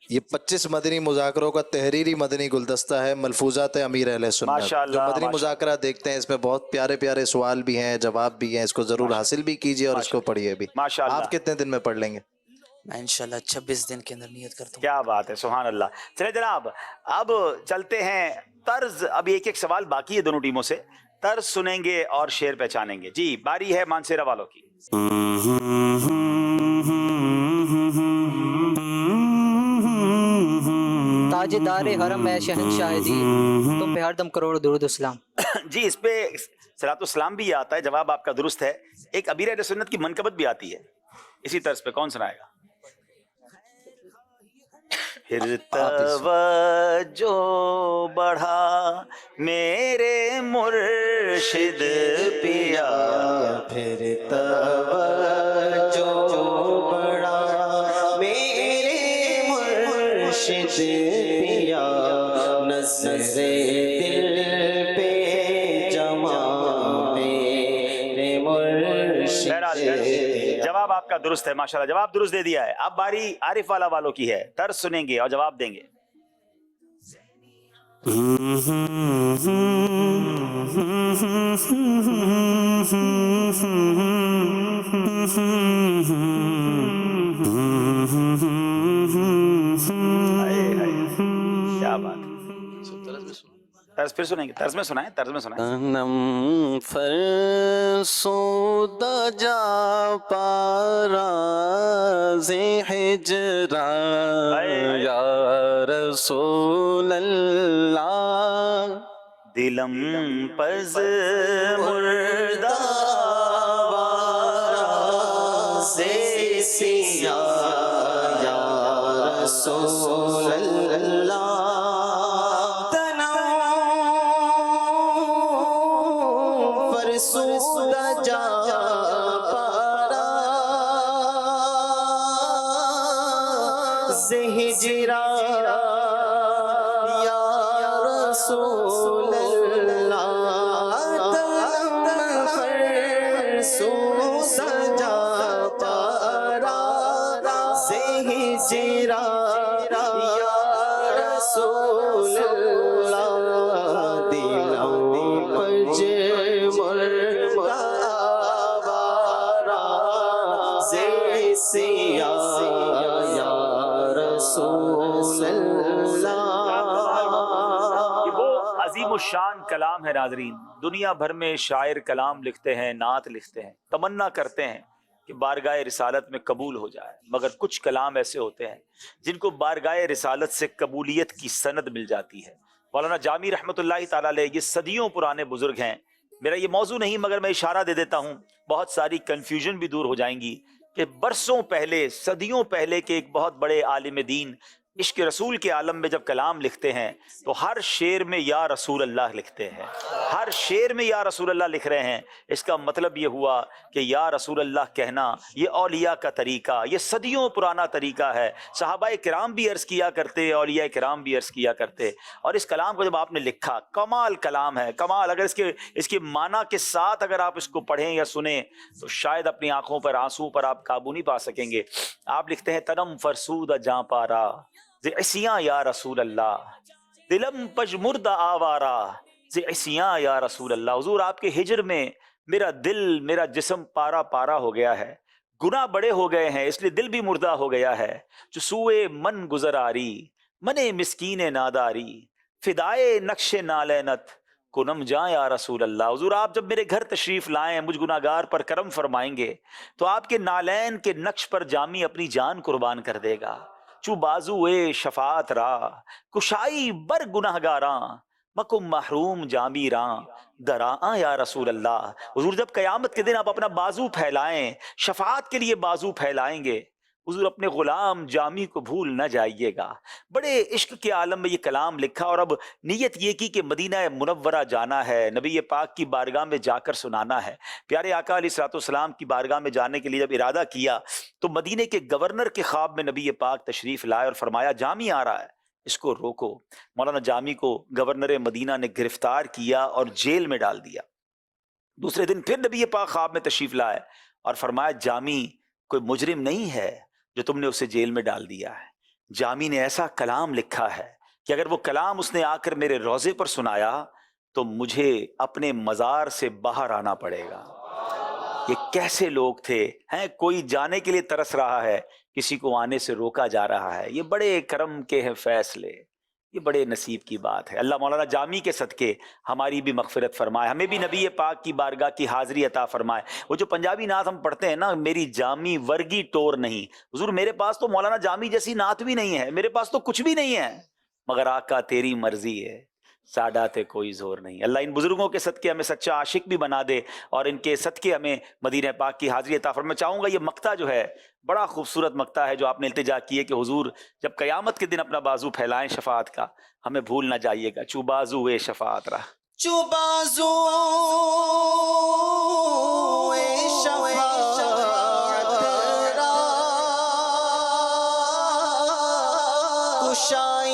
یہ 25 مدنی مذاکروں کا تحریری مدنی گلدستہ ہے، ملفوظات امیر اہل سنت. ماشاءاللہ، جو مدنی ماشاءاللہ. مذاکرہ دیکھتے ہیں اس میں بہت پیارے پیارے سوال بھی ہیں، جواب بھی ہیں. اس کو ضرور حاصل بھی کیجئے اور اس کو پڑھیے بھی. ماشاءاللہ. آپ کتنے دن میں پڑھ لیں گے؟ میں انشاءاللہ 26 دن کے اندر نیت کرتا ہوں. کیا بات ہے، سبحان اللہ. چلے جناب اب چلتے ہیں طرز. اب ایک ایک سوال باقی ہے دونوں ٹیموں سے، طرز سنیں گے اور شعر پہچانیں گے. جی باری ہے مانسیرا والوں کی. تاجدار حرم ہے شہنشاہ دی، تم پہ ہر دم کروڑ درود اسلام. جی اس پہ صلاۃ السلام بھی آتا ہے. جواب آپ کا درست ہے. ایک امیر اہل سنت کی منقبت بھی آتی ہے اسی طرز پہ. کون سنائے گا؟ پھر توجہ بڑھا میرے مرشد پیا، پھر توجہ بڑھا پیا نظر دل پہ جمع میرے مرشد. بہرحال جواب آپ کا درست ہے ماشاءاللہ، جواب درست دے دیا ہے. اب باری عارف والا والوں کی ہے، طرز سنیں گے اور جواب دیں گے. کیا بات ہے، طرز پھر سنیں گے، طرز میں سنائیں، طرز میں سنائیں. نم فرسودہ جا پاراز ہجران یا رسول اللہ، دلم پز مردہ سے سیاہ یا رسول اللہ، فرسودہ جا پاراز ہجران یا رسول اللہ، فرسودہ جا پاراز ہجران یا رسول اللہ، دلوں پج مردہ باراز سیاہ یا رسول اللہ. یہ وہ عظیم الشان کلام ہے ناظرین. دنیا بھر میں شاعر کلام لکھتے ہیں، نعت لکھتے ہیں، تمنا کرتے ہیں کہ بارگاہ رسالت میں قبول ہو جائے، مگر کچھ کلام ایسے ہوتے ہیں جن کو بارگاہ رسالت سے قبولیت کی سند مل جاتی ہے. مولانا جامی رحمۃ اللہ تعالیٰ علیہ یہ صدیوں پرانے بزرگ ہیں. میرا یہ موضوع نہیں مگر میں اشارہ دے دیتا ہوں، بہت ساری کنفیوژن بھی دور ہو جائیں گی کہ برسوں پہلے، صدیوں پہلے کے ایک بہت بڑے عالم دین عشق رسول کے عالم میں جب کلام لکھتے ہیں تو ہر شعر میں یا رسول اللہ لکھتے ہیں، ہر شعر میں یا رسول اللہ لکھ رہے ہیں. اس کا مطلب یہ ہوا کہ یا رسول اللہ کہنا یہ اولیاء کا طریقہ، یہ صدیوں پرانا طریقہ ہے. صحابہ کرام بھی عرض کیا کرتے، اولیاء کرام بھی عرض کیا کرتے. اور اس کلام کو جب آپ نے لکھا، کمال کلام ہے، کمال. اگر اس کے معنی کے ساتھ اگر آپ اس کو پڑھیں یا سنیں تو شاید اپنی آنکھوں پر آنسو پر آپ قابو نہیں پا سکیں گے. آپ لکھتے ہیں تنم فرسودہ جاں پارا عصیاں یا رسول اللہ، دلم پجمرد آوارا عصیاں یا رسول اللہ. حضور آپ کے ہجر میں میرا دل، میرا جسم پارا پارا ہو گیا ہے، گناہ بڑے ہو گئے ہیں اس لیے دل بھی مردہ ہو گیا ہے. جو سوئے من گزر آری من مسکین ناداری، فدائے نقش نالینت کنم جاں یا رسول اللہ. حضور آپ جب میرے گھر تشریف لائیں، مجھ گناہگار پر کرم فرمائیں گے تو آپ کے نالین کے نقش پر جامی اپنی جان قربان کر دے گا. چو بازوئے شفاعت را کشائی بر گناہگاراں، مکم محروم جامی راں دراں یا رسول اللہ. حضور جب قیامت کے دن آپ اپنا بازو پھیلائیں، شفاعت کے لیے بازو پھیلائیں گے، حضور اپنے غلام جامی کو بھول نہ جائیے گا. بڑے عشق کے عالم میں یہ کلام لکھا اور اب نیت یہ کی کہ مدینہ منورہ جانا ہے، نبی پاک کی بارگاہ میں جا کر سنانا ہے. پیارے آقا علیہ الصلوۃ والسلام کی بارگاہ میں جانے کے لیے جب ارادہ کیا تو مدینے کے گورنر کے خواب میں نبی پاک تشریف لائے اور فرمایا جامی آ رہا ہے، اس کو روکو. مولانا جامی کو گورنر مدینہ نے گرفتار کیا اور جیل میں ڈال دیا. دوسرے دن پھر نبی پاک خواب میں تشریف لائے اور فرمایا جامی کوئی مجرم نہیں ہے جو تم نے اسے جیل میں ڈال دیا ہے. جامی نے ایسا کلام لکھا ہے کہ اگر وہ کلام اس نے آ کر میرے روضے پر سنایا تو مجھے اپنے مزار سے باہر آنا پڑے گا. یہ کیسے لوگ تھے ہیں، کوئی جانے کے لیے ترس رہا ہے، کسی کو آنے سے روکا جا رہا ہے. یہ بڑے کرم کے ہیں فیصلے، یہ بڑے نصیب کی بات ہے. اللہ مولانا جامی کے صدقے ہماری بھی مغفرت فرمائے، ہمیں بھی نبی پاک کی بارگاہ کی حاضری عطا فرمائے. وہ جو پنجابی نعت ہم پڑھتے ہیں نا، میری جامی ورگی ٹور نہیں، حضور میرے پاس تو مولانا جامی جیسی نعت بھی نہیں ہے، میرے پاس تو کچھ بھی نہیں ہے، مگر آقا تیری مرضی ہے، سادات کوئی زور نہیں. اللہ ان بزرگوں کے صدقے ہمیں سچا عاشق بھی بنا دے اور ان کے صدقے ہمیں مدینہ پاک کی حاضری عطا فرمائے. میں چاہوں گا یہ مقطع جو ہے بڑا خوبصورت مقطع ہے جو آپ نے التجا کی ہے کہ حضور جب قیامت کے دن اپنا بازو پھیلائیں شفاعت کا، ہمیں بھول نہ جائیے گا. چو بازو اے شفاعت را، چو بازو اے شفاعت را، کشائی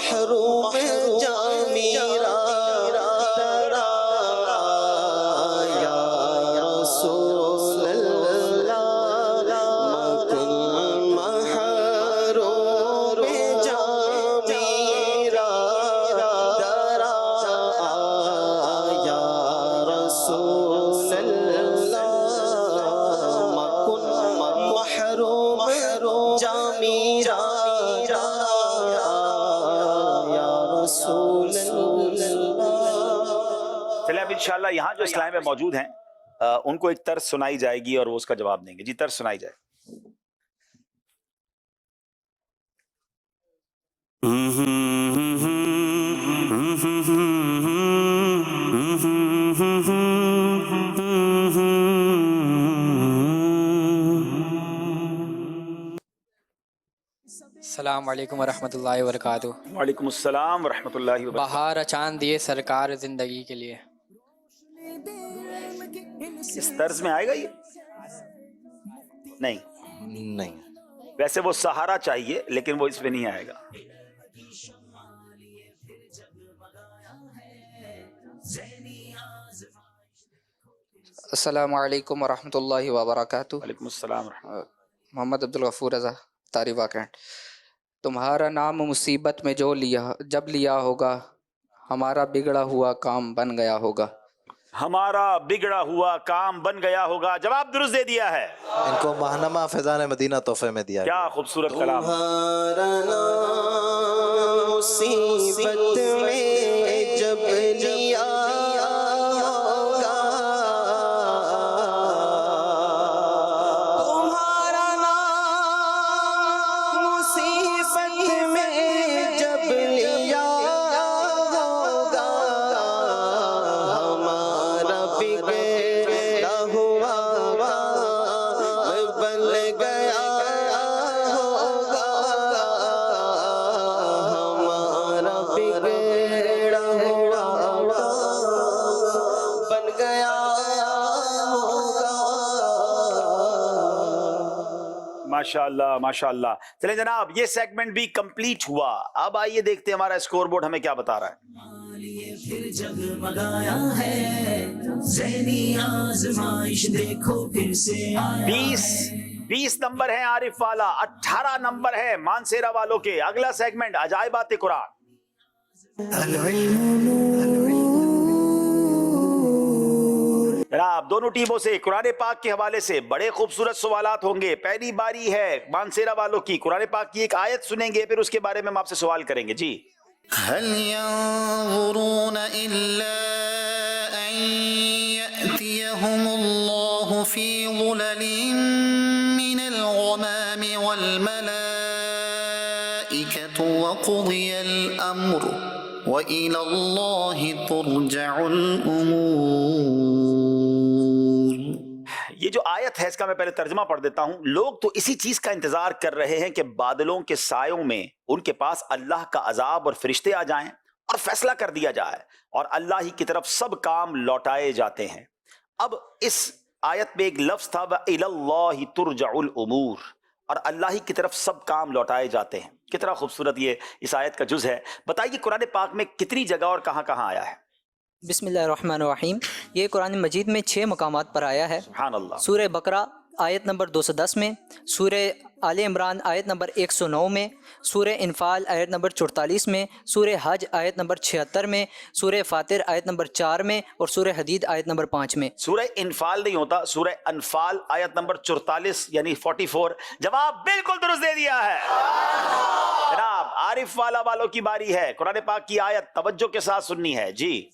محروم جامیرا ترا یا رسول اللہ مکن محروم جامیرا ترا یا رسول اللہ مکن محروم جامیرا چلے اب انشاءاللہ یہاں جو اسلام میں موجود ہیں ان کو ایک طرز سنائی جائے گی اور وہ اس کا جواب دیں گے. جی طرز سنائی جائے. السلام علیکم ورحمۃ اللہ وبرکاتہ. وعلیکم السلام ورحمۃ اللہ وبرکاتہ. بہار اچان دیے سرکار زندگی کے لیے. اس طرز میں آئے گا یہ؟ نہیں نہیں. ویسے وہ سہارا چاہیے لیکن وہ اس میں نہیں آئے گا. السلام علیکم ورحمۃ اللہ وبرکاتہ. وعلیکم السلام ورحمۃ. محمد عبدالغفور رضا تاری واقعات. تمہارا نام مصیبت میں جب لیا ہوگا ہمارا بگڑا ہوا کام بن گیا ہوگا. ہمارا بگڑا ہوا کام بن گیا ہوگا. جواب درست دے دیا ہے. ان کو ماہنامہ فیضان مدینہ تحفے میں دیا. کیا خوبصورت کلام. تمہارا نام مصیبت میں جب لیا ہوگا تمہارا نام مصیبت میں جب لیا ہوگا ہمارا بگڑا ہوا کام بن گیا ہوگا ہمارا بگڑا ہوا کام بن گیا ہوگا. ماشاءاللہ ماشاءاللہ. چلیں جناب یہ سیگمنٹ بھی کمپلیٹ ہوا. اب آئیے دیکھتے ہیں ہمارا اسکور بورڈ ہمیں کیا بتا رہا ہے. پھر جگمگایا ہے ذہنی آزمائش دیکھو پھر سے آیا 20 نمبر ہیں عارف والا, 18 نمبر ہے مانسیرا والوں کے. اگلا سیگمنٹ عجائبات قرآن. جناب دونوں ٹیموں سے قرآن پاک کے حوالے سے بڑے خوبصورت سوالات ہوں گے. پہلی باری ہے مانسیرا والوں کی. قرآن پاک کی ایک آیت سنیں گے پھر اس کے بارے میں ہم آپ سے سوال کریں گے. جی. هل ينظرون إلا أن يأتيهم الله في ظلل من الغمام والملائكة وقضي الأمر وإلى الله ترجع الأمور. یہ جو آیت ہے اس کا میں پہلے ترجمہ پڑھ دیتا ہوں. لوگ تو اسی چیز کا انتظار کر رہے ہیں کہ بادلوں کے سایوں میں ان کے پاس اللہ کا عذاب اور فرشتے آ جائیں اور فیصلہ کر دیا جائے اور اللہ ہی کی طرف سب کام لوٹائے جاتے ہیں. اب اس آیت میں ایک لفظ تھا وَإِلَى اللَّهِ تُرْجَعُ الْأُمُورِ, اور اللہ ہی کی طرف سب کام لوٹائے جاتے ہیں. کتنا خوبصورت یہ اس آیت کا جز ہے. بتائیے قرآن پاک میں کتنی جگہ اور کہاں کہاں آیا ہے؟ بسم اللہ الرحمن الرحیم. یہ قرآن مجید میں 6 مقامات پر آیا ہے. سبحان اللہ. سورہ بقرہ آیت نمبر 210 میں, سورہ آل عمران آیت نمبر 109 میں, سورہ انفال آیت نمبر 44 میں, سورہ حج آیت نمبر 76 میں, سورہ فاطر آیت نمبر 4 میں اور سورہ حدید آیت نمبر 5 میں. سورہ انفال نہیں ہوتا, سورہ انفال آیت نمبر 44 یعنی 44. جواب بالکل درست دے دیا ہے. جناب عارف والا والوں کی باری ہے. قرآن پاک کی آیت توجہ کے ساتھ سننی ہے. جی.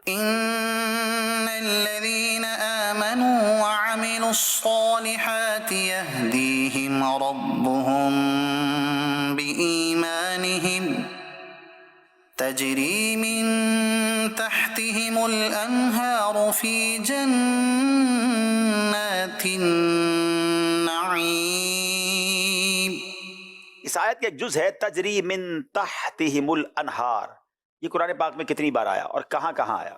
إن الذين آمنوا وعملوا الصالحات يهديهم ربهم بإيمانهم تجري من تحتهم الأنهار في جنات النعيم. اس آیت کا ایک جز ہے تجری من تحتہم الانہار. یہ قرآن پاک میں کتنی بار آیا اور کہاں کہاں آیا؟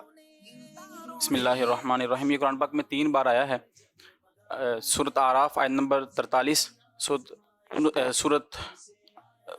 بسم اللہ الرحمن الرحیم. یہ قرآن پاک میں 3 بار آیا ہے. سورۃ اعراف آیت نمبر 43, سورۃ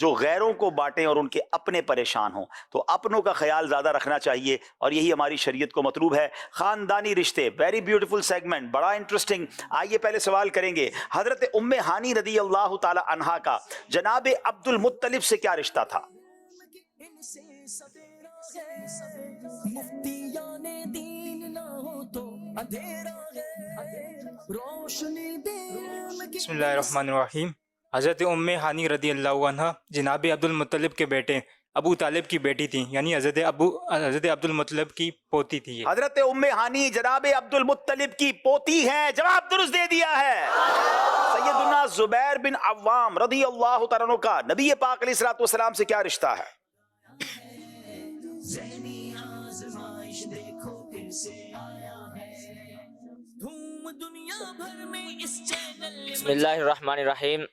جو غیروں کو بانٹیں اور ان کے اپنے پریشان ہوں. تو اپنوں کا خیال زیادہ رکھنا چاہیے اور یہی ہماری شریعت کو مطلوب ہے. خاندانی رشتے، ویری بیوٹیفل سیگمنٹ، بڑا انٹرسٹنگ. آئیے پہلے سوال کریں گے. حضرت ام ہانی رضی اللہ تعالی عنہا کا جناب عبد المطلب سے کیا رشتہ تھا؟ بسم اللہ الرحمن الرحیم. حضرت ام ہانی رضی اللہ عنہ جناب عبد المطلب کے بیٹے ابو طالب کی بیٹی تھیں، یعنی حضرت عبد المطلب کی پوتی تھی. حضرت ام ہانی جناب عبد المطلب کی پوتی ہیں. جواب درست دے دیا ہے. سیدنا زبیر بن عوام رضی اللہ تعالیٰ عنہ کا نبی پاک علیہ الصلوۃ والسلام سے کیا رشتہ ہے؟ بسم اللہ الرحمن الرحیم.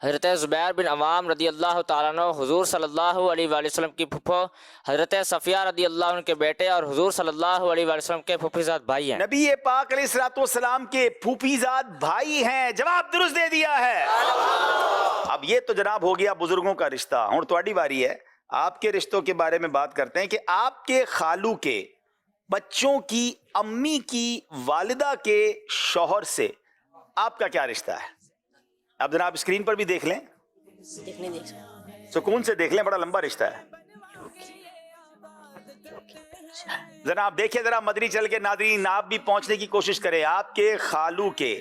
حضرت زبیر بن عوام رضی اللہ تعالیٰ عنہ حضور صلی اللہ علیہ وآلہ وسلم کی پھپھو حضرت صفیہ رضی اللہ عنہ کے بیٹے اور حضور صلی اللہ علیہ وآلہ وسلم کے پھوپھی زاد بھائی ہیں. نبی پاک علیہ الصلوۃ والسلام کے پھوپھی زاد بھائی ہیں. جواب درست دے دیا ہے. اب یہ تو جناب ہو گیا بزرگوں کا رشتہ. ہوں تہاڈی واری ہے. آپ کے رشتوں کے بارے میں بات کرتے ہیں کہ آپ کے خالو کے بچوں کی امی کی والدہ کے شوہر سے آپ کا کیا رشتہ ہے؟ اب جناب اسکرین پر بھی دیکھ لیں، سکون سے دیکھ لیں، بڑا لمبا رشتہ ہے. جناب دیکھیں ذرا مدنی چل کے ناظرین، آپ بھی پہنچنے کی کوشش کریں. آپ کے خالو کے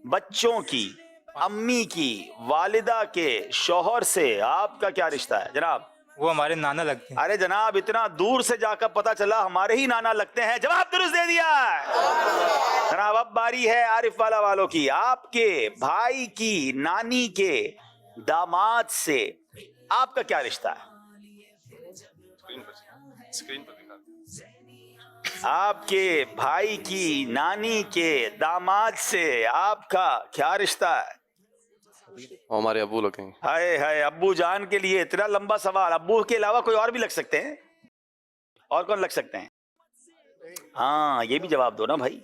بچوں کی امی کی والدہ کے شوہر سے آپ کا کیا رشتہ ہے؟ جناب وہ ہمارے نانا لگتے ہیں. ارے جناب اتنا دور سے جا کر پتا چلا ہمارے ہی نانا لگتے ہیں. جواب درست دے دیا جناب. اب باری ہے عارف والا والوں کی. آپ کے بھائی کی نانی کے داماد سے آپ کا کیا رشتہ ہے؟ آپ کے بھائی کی نانی کے داماد سے آپ کا کیا رشتہ ہے؟ ہمارے ابو لگیں گے. ہائے ہائے، ابو جان کے لیے اتنا لمبا سوال. ابو کے علاوہ کوئی اور بھی لگ سکتے ہیں؟ اور کون لگ سکتے ہیں؟ ہاں یہ بھی جواب دو نا بھائی.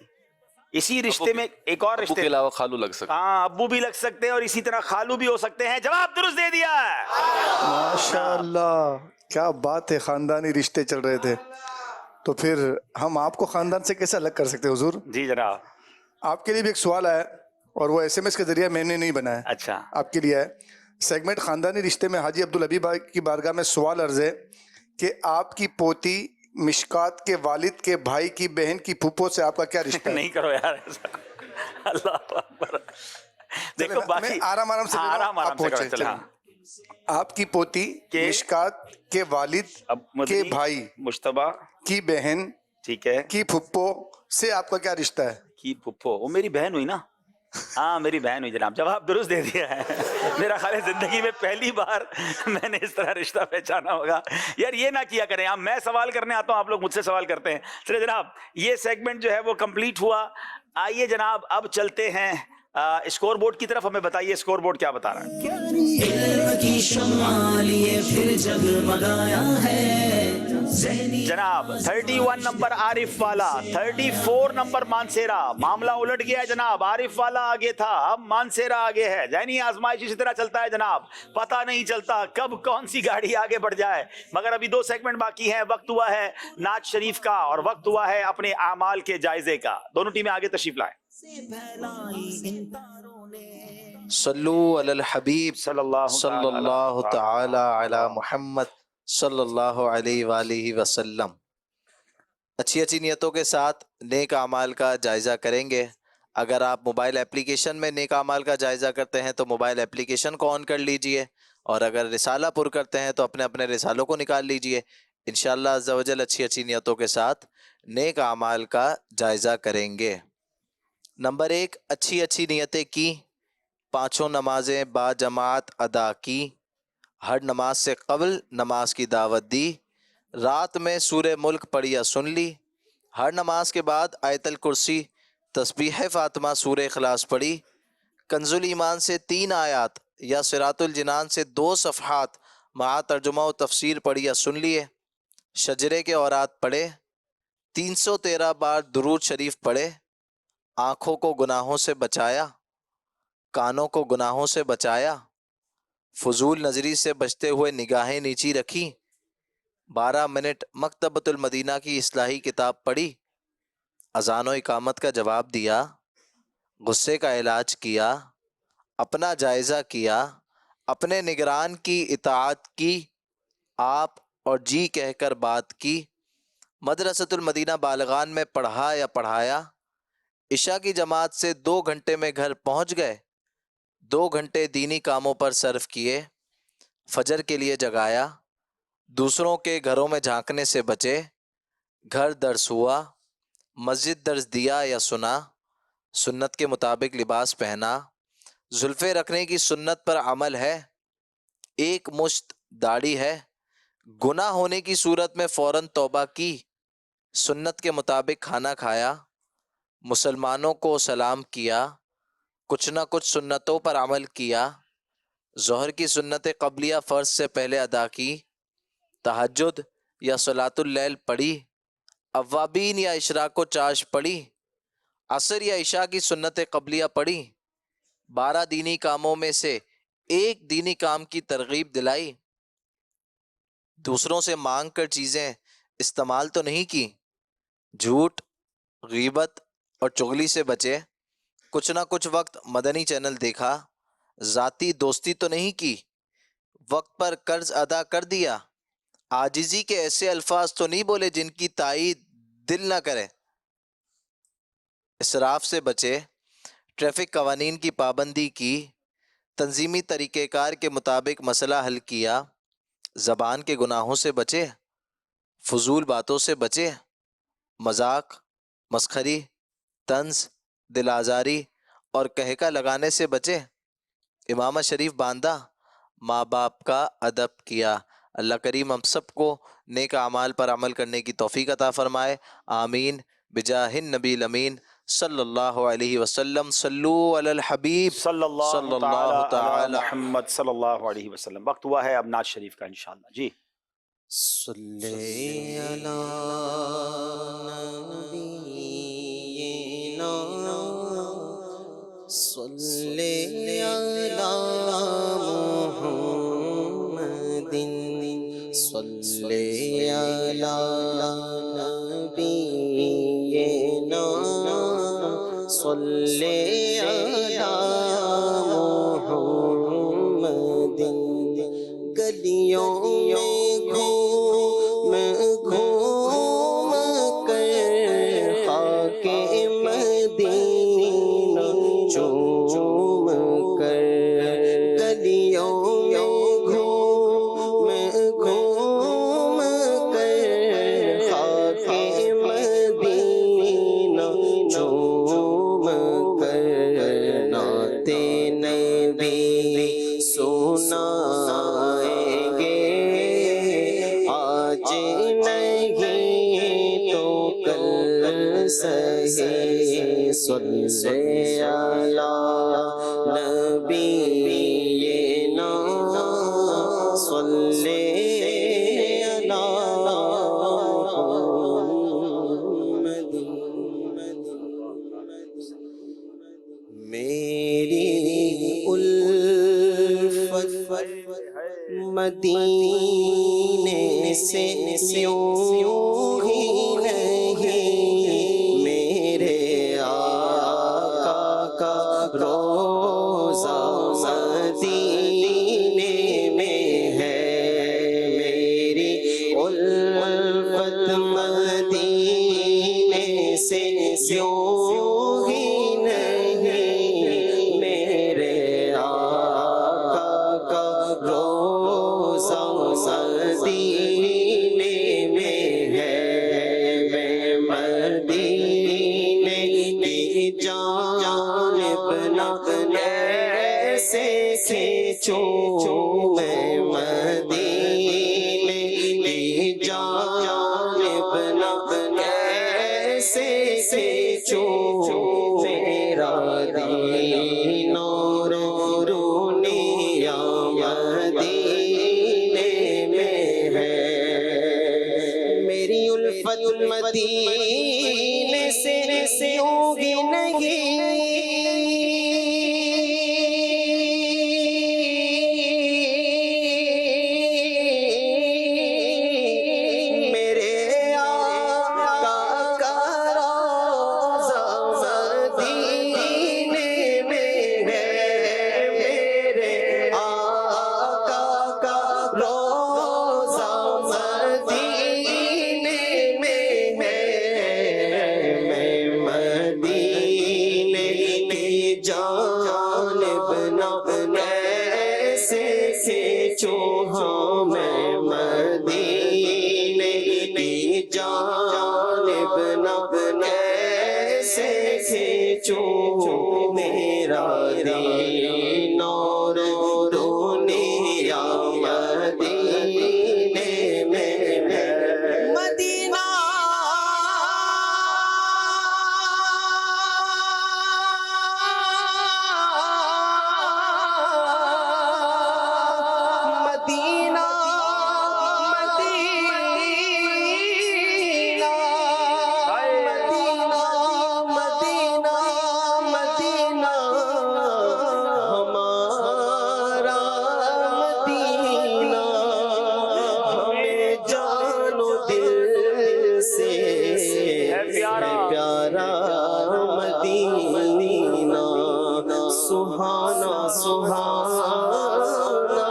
اسی رشتے میں ایک اور ابو رشتے کے علاوہ خالو لگ سکتے ہیں. ہاں ابو بھی لگ سکتے ہیں اور اسی طرح خالو بھی ہو سکتے ہیں. جواب درست دے دیا ہے. ماشاءاللہ کیا بات ہے. خاندانی رشتے چل رہے تھے تو پھر ہم آپ کو خاندان سے کیسے الگ کر سکتے ہیں حضور؟ جی جناب. آپ کے لیے بھی ایک سوال ہے اور وہ SMS کے ذریعے میں نے نہیں بنایا. اچھا آپ کے لیے ہے. سیگمنٹ خاندانی رشتے میں حاجی عبدالحبیب بھائی کی بارگاہ میں سوال عرض ہے کہ آپ کی پوتی مشکات کے والد کے بھائی کی بہن کی پھوپھو سے آپ کا کیا رشتہ ہے؟ نہیں کرو یار ایسا. اللہ اکبر. دیکھو باقی آرام آرام سے آرام آپ سے پہنچے. کرو. ہاں آپ کی پوتی مشکات کے والد کے بھائی مشتبہ کی بہن ٹھیک ہے کی پھپھو سے آپ کا کیا رشتہ ہے؟ کی پھپھو وہ میری بہن ہوئی نا. ہاں میری بہن ہوئی جناب. جواب درست دے دیا ہے. میرا خیال ہے زندگی میں پہلی بار میں نے اس طرح رشتہ پہچانا ہوگا. یار یہ نہ کیا کریں. میں سوال کرنے آتا ہوں، آپ لوگ مجھ سے سوال کرتے ہیں. چلے جناب یہ سیگمنٹ جو ہے وہ کمپلیٹ ہوا. آئیے جناب اب چلتے ہیں اسکور بورڈ کی طرف. ہمیں بتائیے اسکور بورڈ کیا بتا رہا ہے. علم کی شمع لیے پھر جگمگایا ہے جناب 31 نمبر عارف والا، 34 نمبر مانسیرا. معاملہ الٹ گیا ہے جناب. عارف والا آگے تھا، اب مانسیرا آگے ہے. ذہنی آزمائش اسی طرح چلتا ہے جناب. پتہ نہیں چلتا کب کون سی گاڑی آگے بڑھ جائے. مگر ابھی 2 سیگمنٹ باقی ہیں. وقت ہوا ہے نعت شریف کا اور وقت ہوا ہے اپنے اعمال کے جائزے کا. دونوں ٹیمیں آگے تشریف لائیں. صلو علی الحبیب صلی اللہ تعالی علی محمد صلی اللہ علیہ وآلہ وسلم. اچھی اچھی نیتوں کے ساتھ نیک اعمال کا جائزہ کریں گے. اگر آپ موبائل اپلیکیشن میں نیک اعمال کا جائزہ کرتے ہیں تو موبائل اپلیکیشن کو آن کر لیجئے، اور اگر رسالہ پر کرتے ہیں تو اپنے اپنے رسالوں کو نکال لیجئے. انشاءاللہ عز و جل اچھی اچھی نیتوں کے ساتھ نیک اعمال کا جائزہ کریں گے. نمبر 1، اچھی اچھی نیتیں کی، 5 نمازیں با جماعت ادا کی، ہر نماز سے قبل نماز کی دعوت دی، رات میں سورہ ملک پڑھی یا سن لی، ہر نماز کے بعد آیت الکرسی، تسبیح فاطمہ، سورہ اخلاص پڑھی، کنز الایمان سے 3 آیات یا صراط الجنان سے 2 صفحات مع ترجمہ و تفسیر پڑھی یا سن لیے، شجرے کے اورات پڑھے، 313 بار درود شریف پڑھے، آنکھوں کو گناہوں سے بچایا، کانوں کو گناہوں سے بچایا، فضول نظری سے بچتے ہوئے نگاہیں نیچی رکھی، 12 منٹ مکتبۃ المدینہ کی اصلاحی کتاب پڑھی، اذان و اقامت کا جواب دیا، غصے کا علاج کیا، اپنا جائزہ کیا، اپنے نگران کی اطاعت کی، آپ اور جی کہہ کر بات کی، مدرسۃ المدینہ بالغان میں پڑھا یا پڑھایا، عشاء کی جماعت سے 2 گھنٹے میں گھر پہنچ گئے، 2 گھنٹے دینی کاموں پر صرف کیے، فجر کے لیے جگایا، دوسروں کے گھروں میں جھانکنے سے بچے، گھر درس ہوا، مسجد درس دیا یا سنا، سنت کے مطابق لباس پہنا، زلفیں رکھنے کی سنت پر عمل ہے، 1 مشت داڑھی ہے، گناہ ہونے کی صورت میں فوراً توبہ کی، سنت کے مطابق کھانا کھایا، مسلمانوں کو سلام کیا، کچھ نہ کچھ سنتوں پر عمل کیا، ظہر کی سنت قبلیہ فرض سے پہلے ادا کی، تہجد یا صلاۃ اللیل پڑھی، اوابین یا اشراق و چاش پڑھی، عصر یا عشاء کی سنت قبلیہ پڑھی، 12 دینی کاموں میں سے 1 دینی کام کی ترغیب دلائی، دوسروں سے مانگ کر چیزیں استعمال تو نہیں کی، جھوٹ، غیبت اور چغلی سے بچے، کچھ نہ کچھ وقت مدنی چینل دیکھا، ذاتی دوستی تو نہیں کی، وقت پر قرض ادا کر دیا، عاجزی کے ایسے الفاظ تو نہیں بولے جن کی تائید دل نہ کرے، اسراف سے بچے، ٹریفک قوانین کی پابندی کی، تنظیمی طریقہ کار کے مطابق مسئلہ حل کیا، زبان کے گناہوں سے بچے، فضول باتوں سے بچے، مذاق، مسخری، طنز، دل آزاری اور کہکا لگانے سے بچے، امامہ شریف باندھا، ماں باپ کا ادب کیا۔ اللہ کریم ہم سب کو نیک اعمال پر عمل کرنے کی توفیق عطا فرمائے، آمین بجاہ النبی الامین صلی اللہ علیہ وسلم۔ صلو علی الحبیب صلی اللہ تعالی تعالی محمد صلی اللہ علیہ وسلم۔ وقت ہوا ہے اب نعت شریف کا انشاءاللہ جی۔ صلی علی نبینا صلی علی محمد صلی علی نبینا صلی علی محمد، گلیوں میں گھوم گھوم کر خاک مدینہ چوم کر، گلیوں میں گھوم گھوم کر خاک مدینہ چوم کر، نعت نبی سنائیں گے آج نہیں تو کل سہی، صلی علی نبینا صلی علی محمد۔ میری الفت مدینے سے یوں ہی نہیں، میرے آقا کا روضہ مدینے میں ہے، میری الفت مدینے سے یوں ہی نہیں، میرے آقا کا روضہ مدینے میں ہے، میں مدینے کی جانب نہ ایسے کھینچوں، میں مدینے کی جانب نہ ایسے کھینچوں، میرا دین اور دنیا مدینے میں ہے، میری الفت مدینے سے ہوگی نہیں، کھینچو میرا دین اور دنیا مدینے میں ہے مدینہ مدینہ سہانا سہانا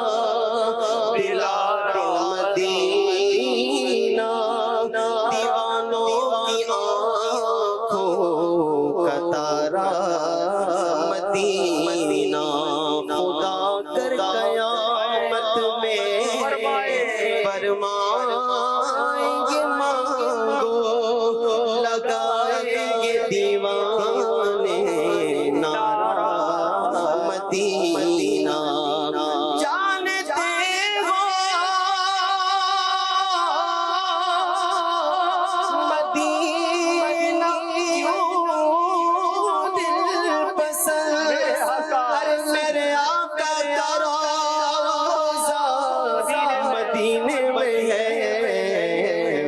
پیارا مدینہ دیوانوں کی آنکھوں کا تارا مدینہ خدا کر قیامت میں فرمائیں گے مانگو لگائیں گے دیوانے نعرہ مدینہ جانتے ہو مدینہ کیوں دل پسند ارے میرے آقا کا روضہ مدینے میں ہے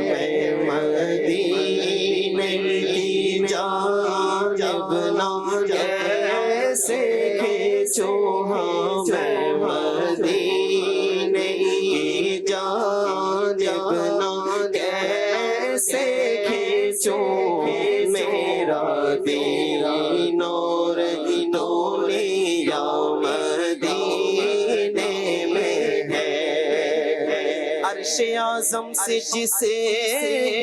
میں مدینے کی جانب نہ کیسے کھینچو ہاں میں مدینے کی جانب نہ کیسے کھینچو میرا دین اور دنیا مدینے میں ہے عرش اعظم سے جسے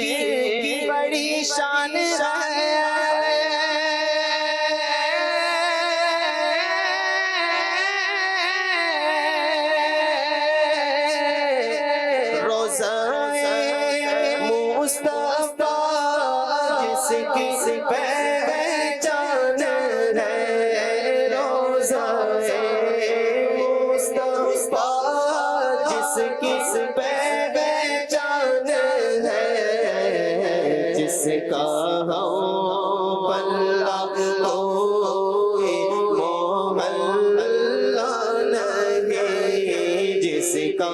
کی بڑی شان ہے مصطفیٰ جس کی پہچان ہے روزہ مصطفیٰ جس کی پہچان ہے جس کا پلہ کوئی محلہ نہیں جس کا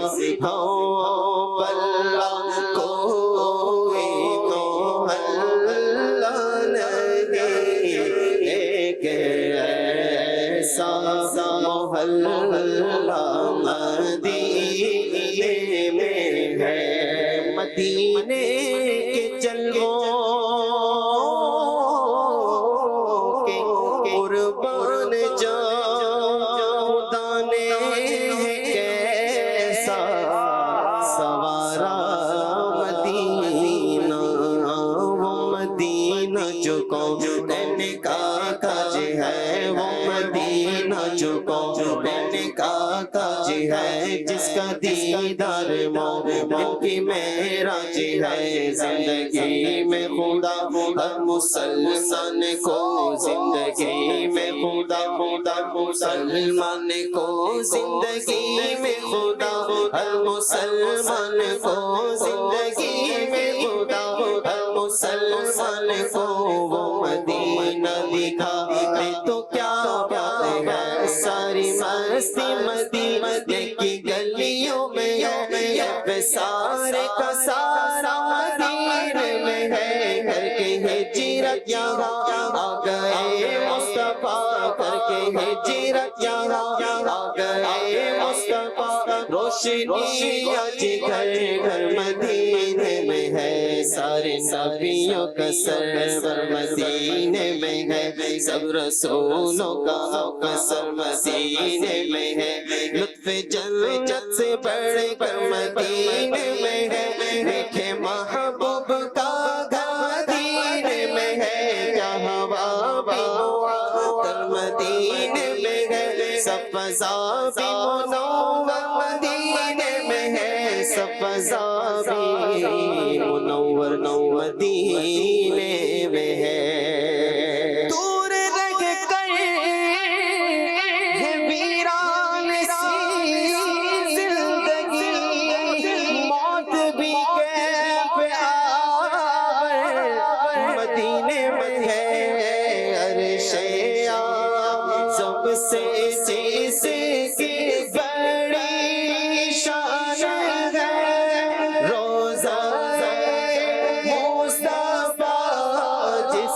پلہ محلہ مدینے میں ہے مدینے کے جلووں کے قربان جاؤں دانے کیسا سوارا مدینہ وہ مدینہ جو کون کا کاج ہے وہ مدینہ جو کون کا کاج ہے جس کا دیدار مومن کی معراج ہے زندگی میں خدا ہر مسلمان کو زندگی میں خدا مسلمان کو زندگی میں خدا ہر مسلمان کو زندگی میں خدا ہر مسلمان کو وہ مدینہ دکھا دے تو کیا بات ہے ساری مستی مدینے کی گلیوں میں سارے کا سارا مدینے میں ہے کر کے ہجرت یہاں آ گئے مصطفیٰ کر کے ہجرت یہاں آ گئے مصطفیٰ روشنی آج گھر گھر مدینے میں ہے سارے نبیوں کا سرور مدینے میں ہے سب رسولوں کا سر مدینے میں ہے لطف جنت سے بڑھ کر مدینے میں ہے دیکھے محبوب کا گھر مدینے میں ہے جہاں بابا تر مدینے میں ہے سب فضا بھی منور مدینے میں ہے سب فضا بھی منور مدینے میں ہے دور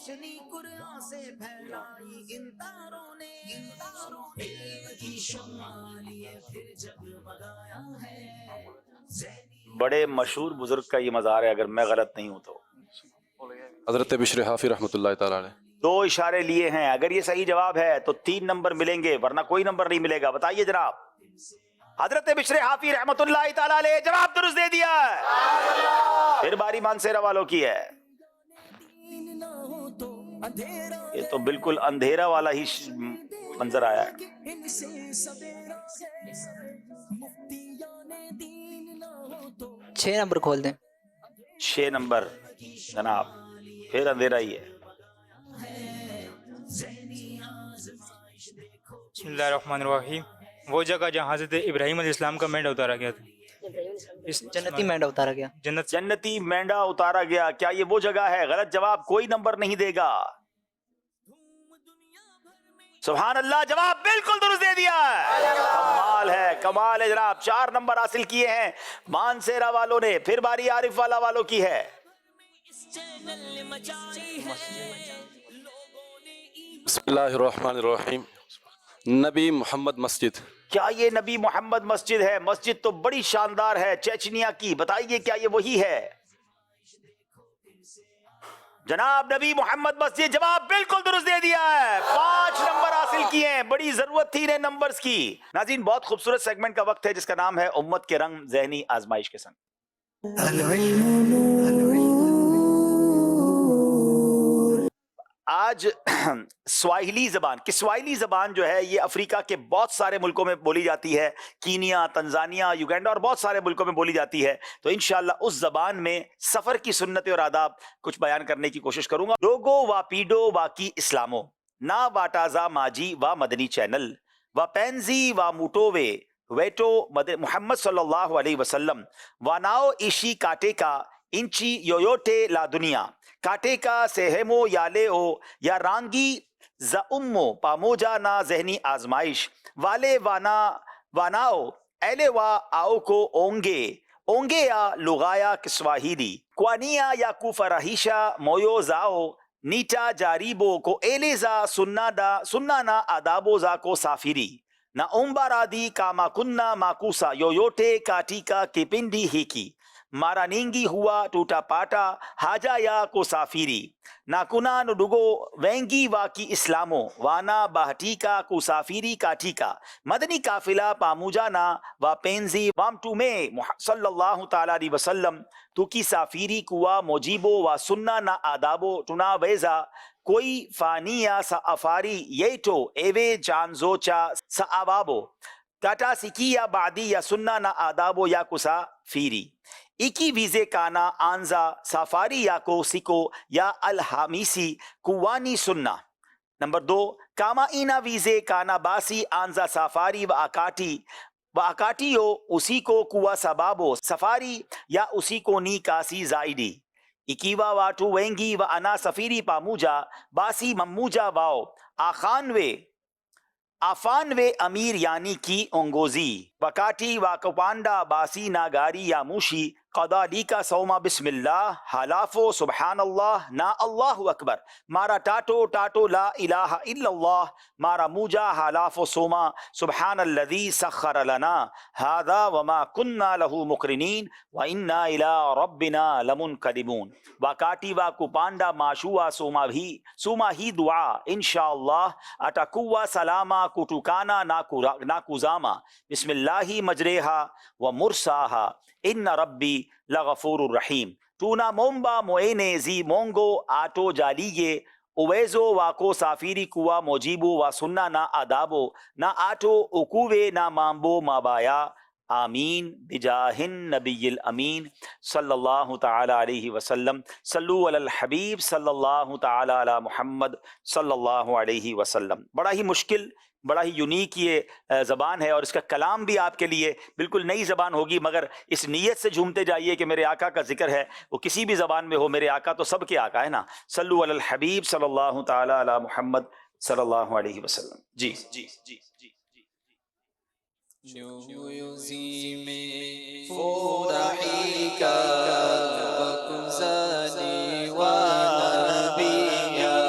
روشنی قرآن سے پھیلائی ان تاروں نے علم کی شمع لیے پھر جگمگایا ہے. بڑے مشہور بزرگ کا یہ مزار ہے اگر میں غلط نہیں ہوں تو. حضرت بشر حافی رحمۃ اللہ تعالی علیہ. 2 اشارے لیے ہیں. اگر یہ صحیح جواب ہے تو 3 نمبر ملیں گے ورنہ کوئی نمبر نہیں ملے گا. بتائیے جناب. حضرت بشر حافی رحمۃ اللہ تعالی علیہ جواب درست دے دیا ہے. پھر باری مانسیرا والوں کی ہے. یہ تو بالکل اندھیرا والا ہی منظر آیا ہے. 6 نمبر کھول دیں. 6 نمبر جناب پھر اندھیرا ہی ہے. بسم اللہ الرحمن الرحیم. وہ جگہ جہاں حضرت ابراہیم علیہ السلام کا مینڈا اتارا گیا تھا. جنتی مینڈا اتارا گیا. جنتی مینڈا اتارا گیا. کیا یہ وہ جگہ ہے؟ غلط جواب کوئی نمبر نہیں دے گا. سبحان اللہ جواب بالکل درست دے دیا ہے. کمال ہے کمال ہے جناب. 4 نمبر حاصل کیے ہیں مانسیرا والوں نے. پھر باری عارف والا والوں کی ہے. بسم اللہ الرحمن الرحیم. نبی محمد مسجد. کیا یہ نبی محمد مسجد ہے؟ مسجد تو بڑی شاندار ہے چیچنیا کی. بتائیے کیا یہ وہی ہے؟ جناب نبی محمد مسجد جواب بالکل درست دے دیا ہے. 5 نمبر حاصل کیے ہیں. بڑی ضرورت تھی انہیں نمبرز کی. ناظرین بہت خوبصورت سیگمنٹ کا وقت ہے جس کا نام ہے امت کے رنگ ذہنی آزمائش کے سنگ. آج سواحلی زبان کسواحلی زبان جو ہے یہ افریقہ کے بہت سارے ملکوں میں بولی جاتی ہے. کینیا، تنزانیہ، یوگینڈا اور بہت سارے ملکوں میں بولی جاتی ہے. تو انشاءاللہ اس زبان میں سفر کی سنتیں اور آداب کچھ بیان کرنے کی کوشش کروں گا. ڈوگو وا پیڈو وا کی اسلامو نا واٹازا ماجی وا مدنی چینل وا پینزی وا موٹووے ویٹو محمد صلی اللہ علیہ وسلم واناؤ ایشی کاٹے کا انچی یویوٹے لا دنیا کاٹے کا سہمو یالے او یا رانگی ز امو پاموجا نا ذہنی آزمائش والے وانا واناؤ ایلے وا آؤ کو اونگے اونگے یا لغایا کسواہیلی کوانیا یا کوفراہیشا مویو زاؤ نیٹا جاریبو کو ایلے زا سننا نا آدابو زا کو سافری نا اومبارادی کاما کننا ماکوسا یویوٹے کاٹی کا کپنڈی ہی کی مارا نینگی ہوا ٹوٹا پاٹا حاجا یا کو سافیری ناکنا نڈگو وینگی وا کی اسلامو وانا باہٹی کا کو سافیری کاٹھی کا مدنی قافلہ پاموجا نا وا پینزی وام ٹو میں صلی اللہ تعالی علیہ وسلم تو کی سافیری کوا موجیبو وا سننا نا آدابو ٹنا ویزا کوئی فانیا سا افاری ییٹو ایوے جانزوچا سا آوابو ٹاٹا سکی یا بعدی یا سننا نا آدابو یا کسا فیری ایکی ویزے کانا آنزا سافاری یا کو سکو یا الحامیسی کوانی سننا. نمبر 2 کاما اینا ویزے کانا باسی آنزا سافاری و آکاٹیو اسی کو کوا سبابو سفاری یا اسی کو نی کاسی زائڈی اکیوا واتو وینگی و انا سفیری پاموجا باسی مموجا واؤ آفانوے امیر یعنی کی اونگوزی وکاٹی واکپانڈا باسی ناگاری یا موشی قضا لی کا سوما بسم اللہ حلافو سبحان اللہ نا اللہ اکبر مارا ٹاٹو لا الہ الا اللہ مارا موجا حلافو سوما سبحان الذی سخر لنا هذا وما کننا له مقرنین وإنا إلى ربنا لمنقلبون وکاٹی واکپانڈا ماشوا سوما ہی دعا انشاءاللہ اٹکوا سلاما کٹوکانا ناکوزاما بسم اللہ مجریہا و مرساہا ان ربی لغفور الرحیم تونا مومبا موینے زی مونگو آٹو جالیگے اویزو واکو سافیری کوا موجیبو وا سننا نا آدابو نا آٹو اکووے نا مامبو مابایا آمین بجاہ النبی الامین صلی اللہ تعالی علیہ وسلم صلو علی الحبیب صلی اللہ تعالی علی محمد صلی اللہ علیہ وسلم. بڑا ہی مشکل بڑا ہی یونیک یہ زبان ہے اور اس کا کلام بھی آپ کے لیے بالکل نئی زبان ہوگی مگر اس نیت سے جھومتے جائیے کہ میرے آقا کا ذکر ہے وہ کسی بھی زبان میں ہو میرے آقا تو سب کے آقا ہے نا. صلو علی الحبیب صلی اللہ تعالی علی محمد صلی اللہ علیہ وسلم. جی جی جی فرحك وكنزاني ونبيا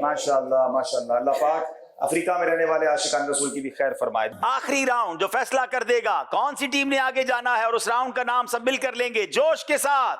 ماشاءاللہ ماشاءاللہ. اللہ پاک افریقہ میں رہنے والے عاشقان رسول کی بھی خیر فرمائے. آخری راؤنڈ جو فیصلہ کر دے گا کون سی ٹیم نے آگے جانا ہے، اور اس راؤنڈ کا نام سب مل کر لیں گے جوش کے ساتھ.